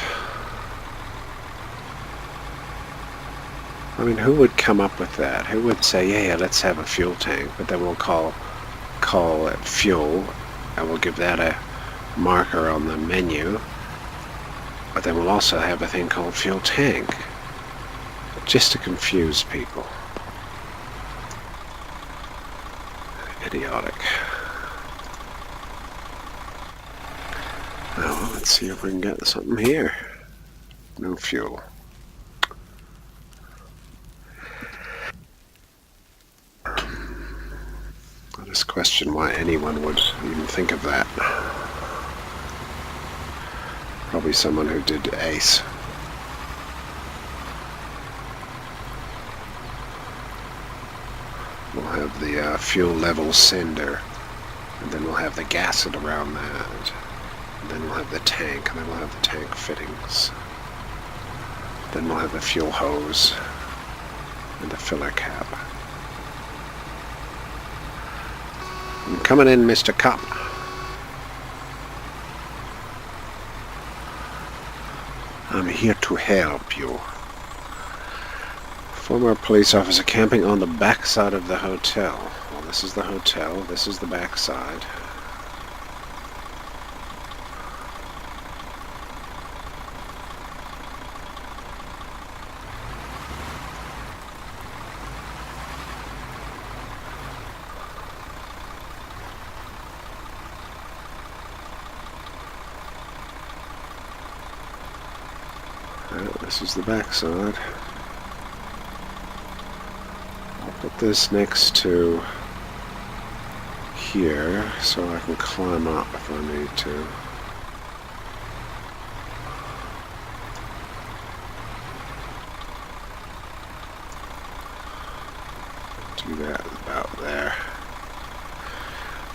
I mean, who would come up with that? Who would say, yeah, let's have a fuel tank, but then we'll call it fuel, and we'll give that a marker on the menu, but then we'll also have a thing called fuel tank, just to confuse people. Idiotic. Well, let's see if we can get something here. No fuel. just question why anyone would even think of that. Probably someone who did Ace. We'll have the fuel level sender, and then we'll have the gasket around that, and then we'll have the tank, and then we'll have the tank fittings. Then we'll have the fuel hose and the filler cap. I'm coming in, Mr. Cop. I'm here to help you. Former police officer camping on the backside of the hotel. Well, this is the hotel. This is the backside. This is the backside. I'll put this next to here so I can climb up if I need to. Do that about there.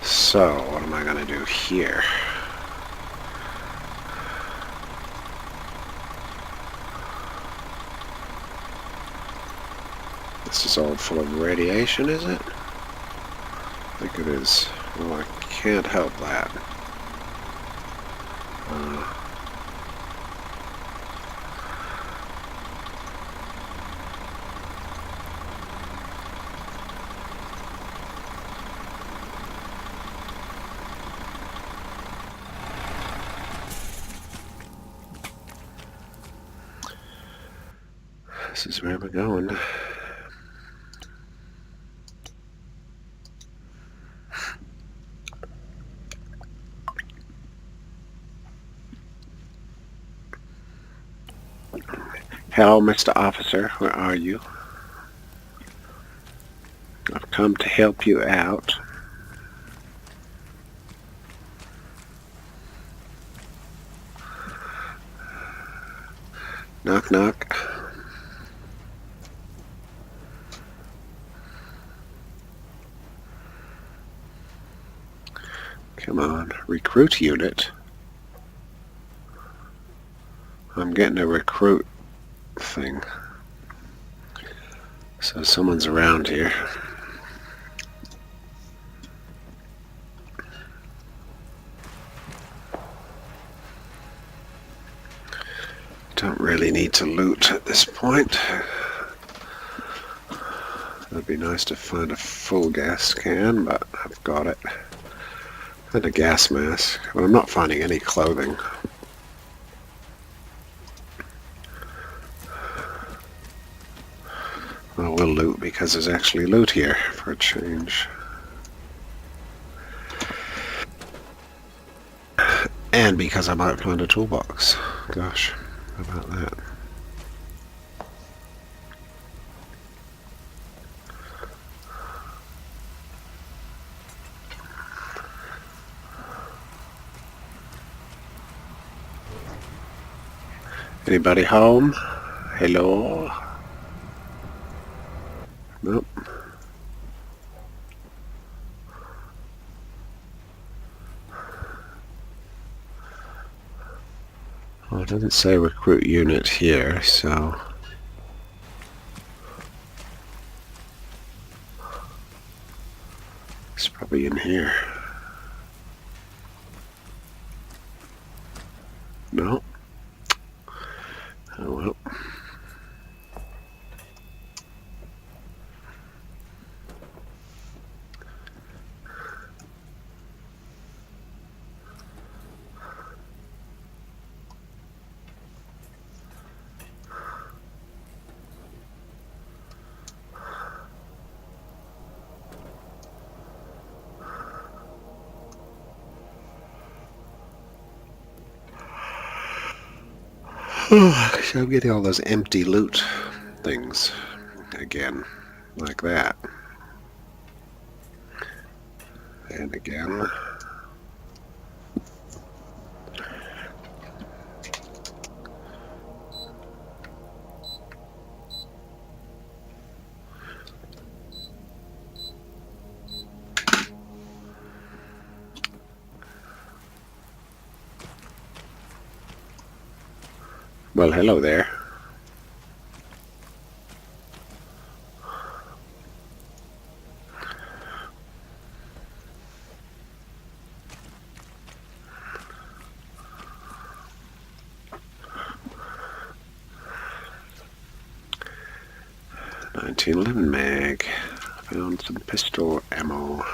So, what am I going to do here? This is all full of radiation, is it? I think it is. Well, I can't help that. This is where we're going. Hello, Mr. Officer. Where are you? I've come to help you out. Knock, knock. Come on, recruit unit. I'm getting a recruit thing. So someone's around here. Don't really need to loot at this point. It'd be nice to find a full gas can, but I've got it. And a gas mask, but I'm not finding any clothing. Well, we'll loot because there's actually loot here for a change. And because I might find a toolbox. Gosh, how about that? Anybody home? Hello? Nope. Well, it doesn't say recruit unit here, so... It's probably in here. No. Oh well. So I'm getting all those empty loot things again, like that. And again. Well, hello there. .1911 mag. Found some pistol ammo.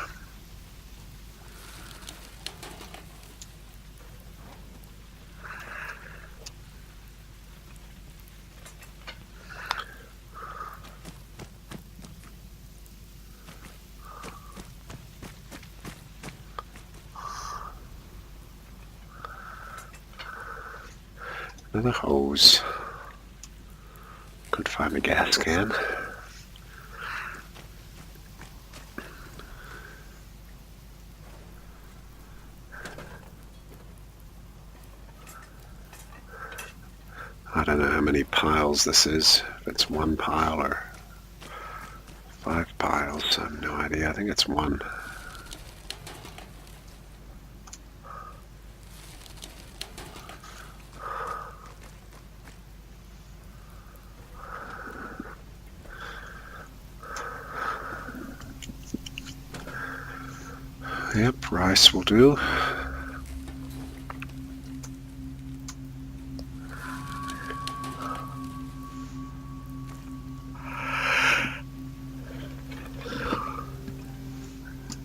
Another hose. Couldn't find a gas can. I don't know how many piles this is. If it's one pile or 5 piles, I have no idea. I think it's one. Yep, rice will do.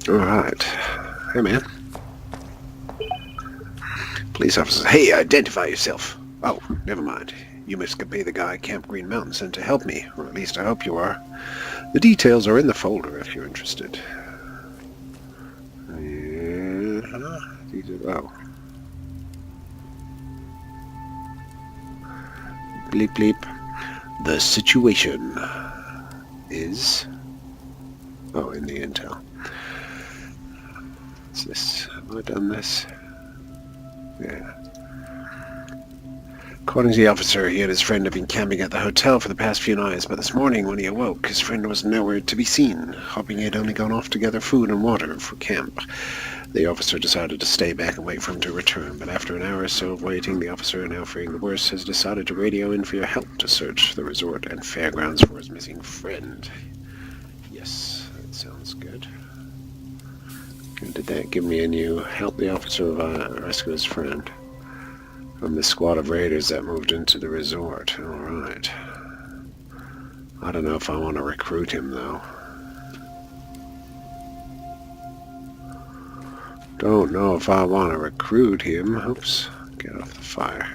Alright. Hey, man. Police officer. Hey, identify yourself. Oh, never mind. You must be the guy at Camp Green Mountain sent to help me, or at least I hope you are. The details are in the folder if you're interested. Oh. Bleep bleep. The situation is... Oh, in the intel. What's this? Have I done this? Yeah. According to the officer, he and his friend have been camping at the hotel for the past few nights, but this morning when he awoke, his friend was nowhere to be seen, hoping he had only gone off to gather food and water for camp. The officer decided to stay back and wait for him to return, but after an hour or so of waiting, the officer, now fearing the worst, has decided to radio in for your help to search the resort and fairgrounds for his missing friend. Yes, that sounds good. Did that give me a new help the officer rescue his friend from the squad of raiders that moved into the resort? Alright. I don't know if I want to recruit him, though. Don't know if I want to recruit him. Oops. Get off the fire.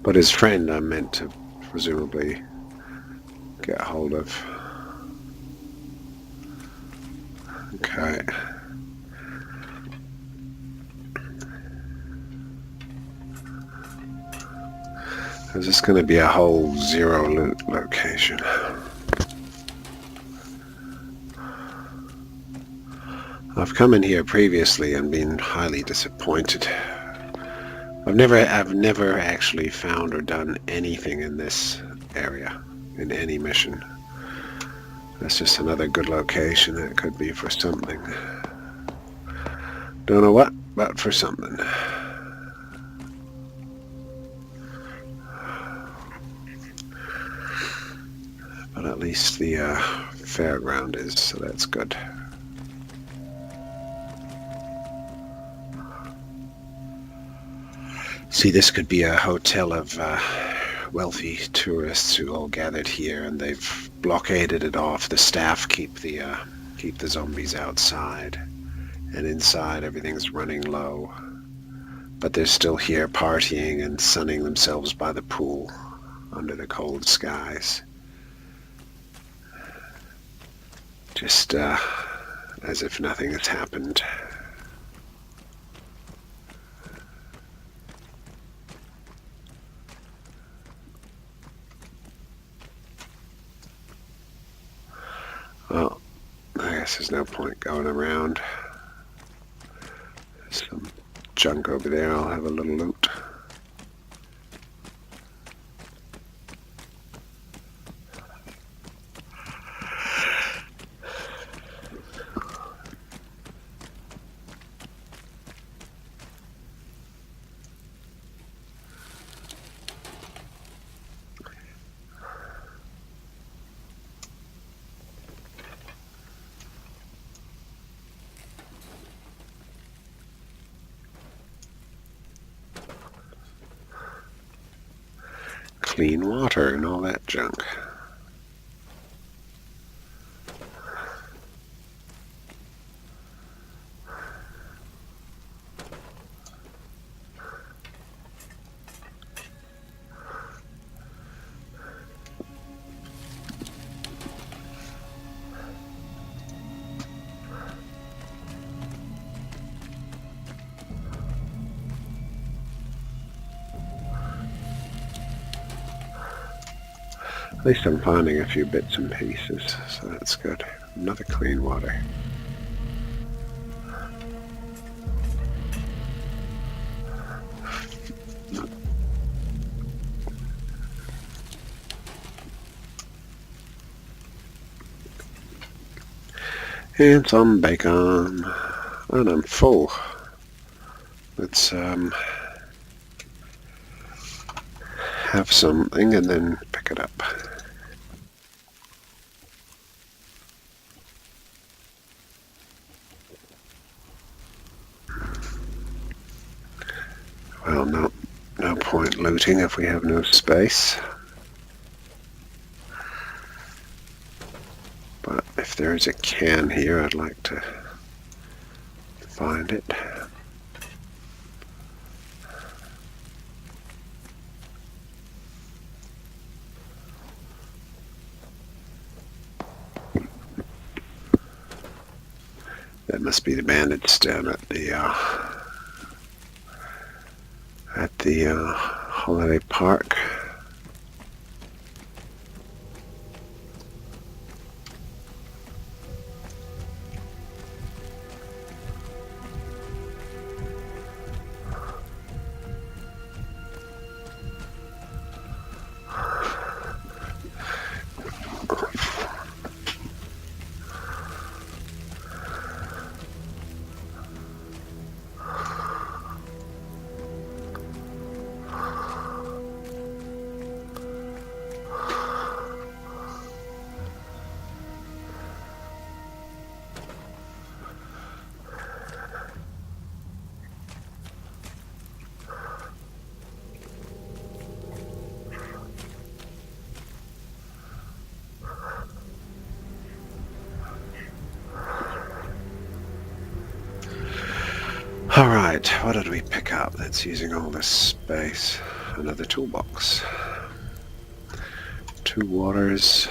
But his friend I meant to presumably get hold of. Okay. Is this going to be a whole zero loot location? I've come in here previously and been highly disappointed. I've never actually found or done anything in this area, in any mission. That's just another good location that could be for something. Don't know what, but for something. But at least the fairground is, so that's good. See, this could be a hotel of wealthy tourists who all gathered here, and they've blockaded it off. The staff keep the zombies outside, and inside everything's running low. But they're still here partying and sunning themselves by the pool under the cold skies. Just as if nothing has happened. Well, I guess there's no point going around. There's some junk over there. I'll have a little loot. Clean water and all that junk. At least I'm finding a few bits and pieces, so that's good. Another clean water. And some bacon. And I'm full. Let's have something and then pick it up. Well, no point looting if we have no space. But if there is a can here, I'd like to find it. That must be the bandits down at the holiday park. Alright, what did we pick up that's using all this space? Another toolbox. 2 waters.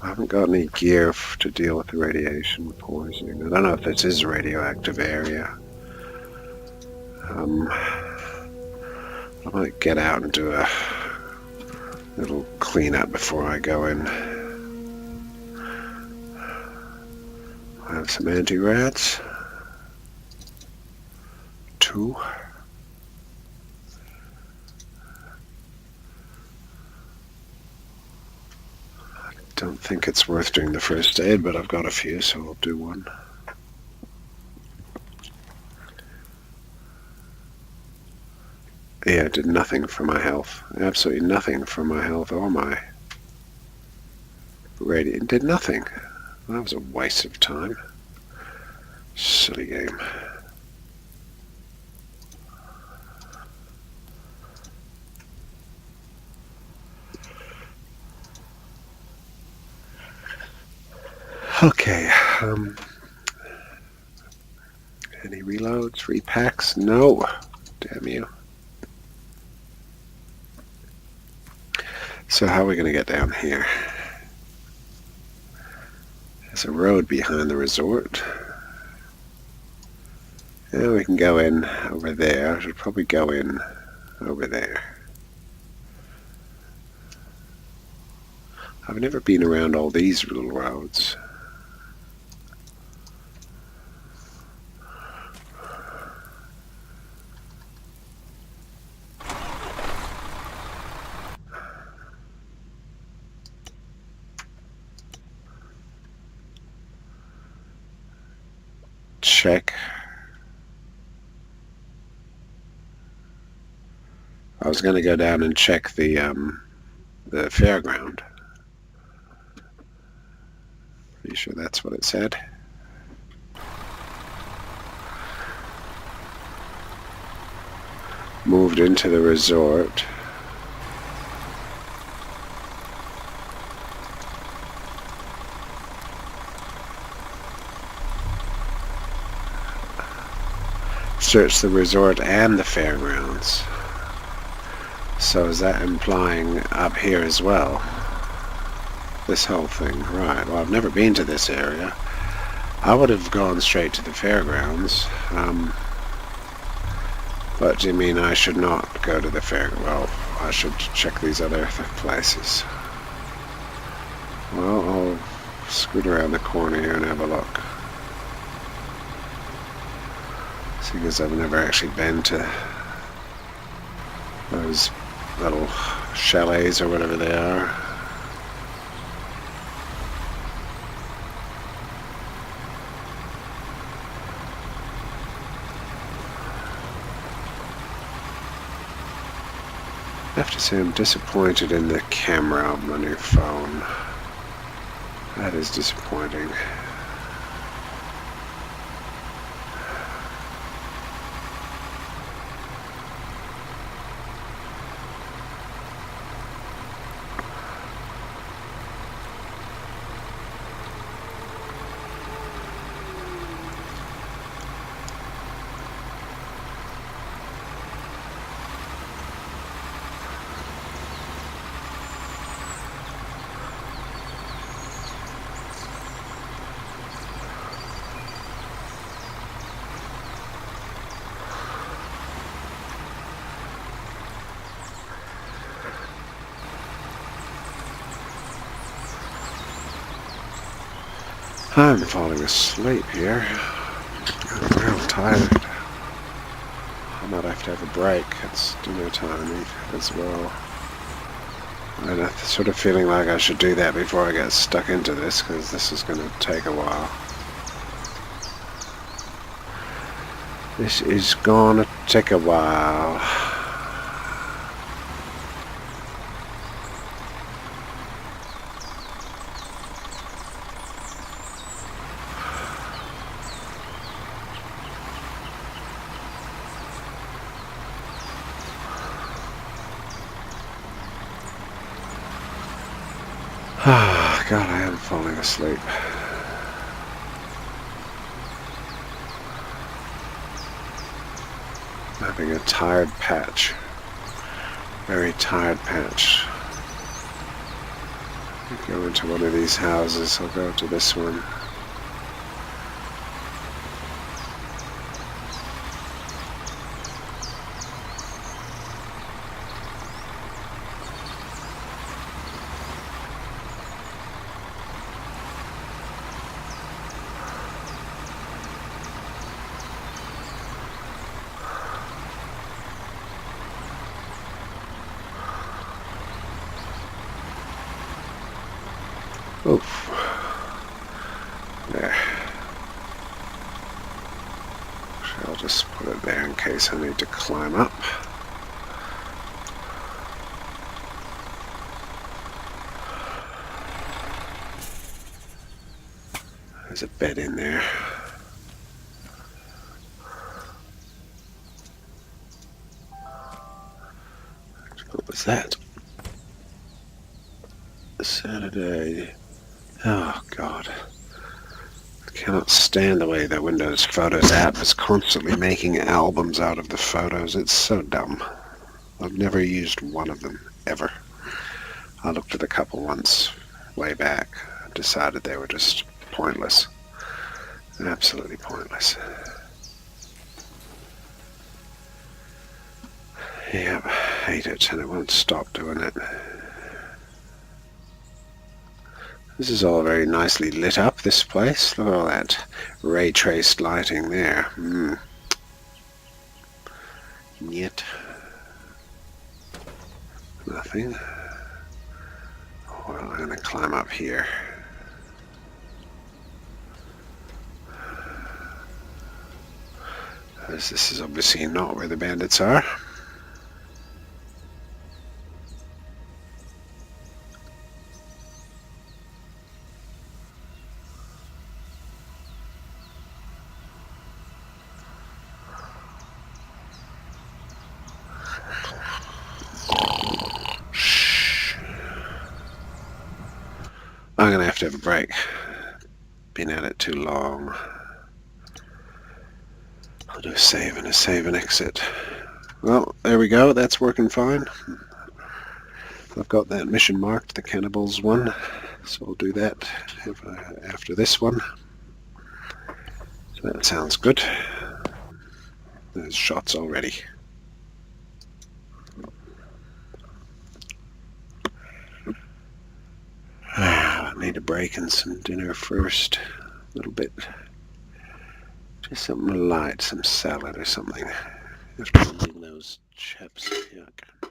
I haven't got any gear to deal with the radiation poisoning. I don't know if this is a radioactive area. I might get out and do a little cleanup before I go in. I have some anti-rats. 2. I don't think it's worth doing the first aid, but I've got a few, so I'll do one. Yeah, it did nothing for my health. Absolutely nothing for my health or my radiant. It did nothing. That was a waste of time. Silly game. Okay, any reloads, repacks? No, damn you. So how are we going to get down here? There's a road behind the resort. Yeah, we can go in over there. I should probably go in over there. I've never been around all these little roads. Check. I was going to go down and check the fairground. Pretty sure that's what it said. Moved into the resort. Search the resort and the fairgrounds. So is that implying up here as well? This whole thing, right. Well, I've never been to this area. I would have gone straight to the fairgrounds. But do you mean I should not go to the fair? Well, I should check these other places. Well, I'll scoot around the corner here and have a look. See, because I've never actually been to those little chalets or whatever they are. I have to say I'm disappointed in the camera on my new phone. That is disappointing. I'm falling asleep here. I'm real tired. I might have to have a break. It's dinner time as well. And I'm sort of feeling like I should do that before I get stuck into this, because this is going to take a while. This is gonna take a while. Ah, God, I am falling asleep. I'm having a tired patch. Very tired patch. I'll go into one of these houses. I'll go to this one. Oof. There. I'll just put it there in case I need to climb up. There's a bed in there. What was that? Saturday. Oh, God. I cannot stand the way the Windows Photos app is constantly making albums out of the photos. It's so dumb. I've never used one of them, ever. I looked at a couple once, way back, decided they were just pointless. Absolutely pointless. Yep, hate it, and it won't stop doing it. This is all very nicely lit up, this place. Look at all that ray traced lighting there. Yet. Nothing. Well, I'm going to climb up here. As this is obviously not where the bandits are. I'm going to have a break. Been at it too long. I'll do a save and exit. Well, there we go. That's working fine. I've got that mission marked, the cannibals one. So I'll do that after this one. So that sounds good. There's shots already. I need a break and some dinner first. A little bit. Just something light, some salad or something. After eating those chips. Yuck.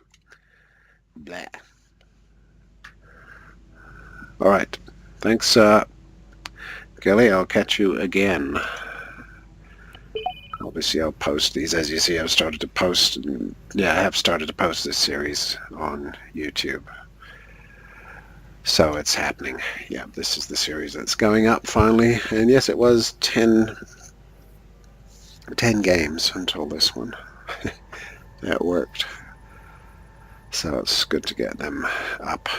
Blah. Alright. Thanks, Kelly. I'll catch you again. Obviously, I'll post these. As you see, I've started to post. I have started to post this series on YouTube. So it's happening. Yeah, this is the series that's going up finally. And yes, it was 10 games until this one. That worked. So it's good to get them up.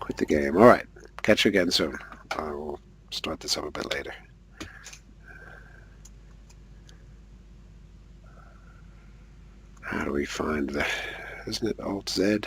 Quit the game. Alright, catch you again soon. I will start this up a bit later. How do we find the... Isn't it Alt-Z?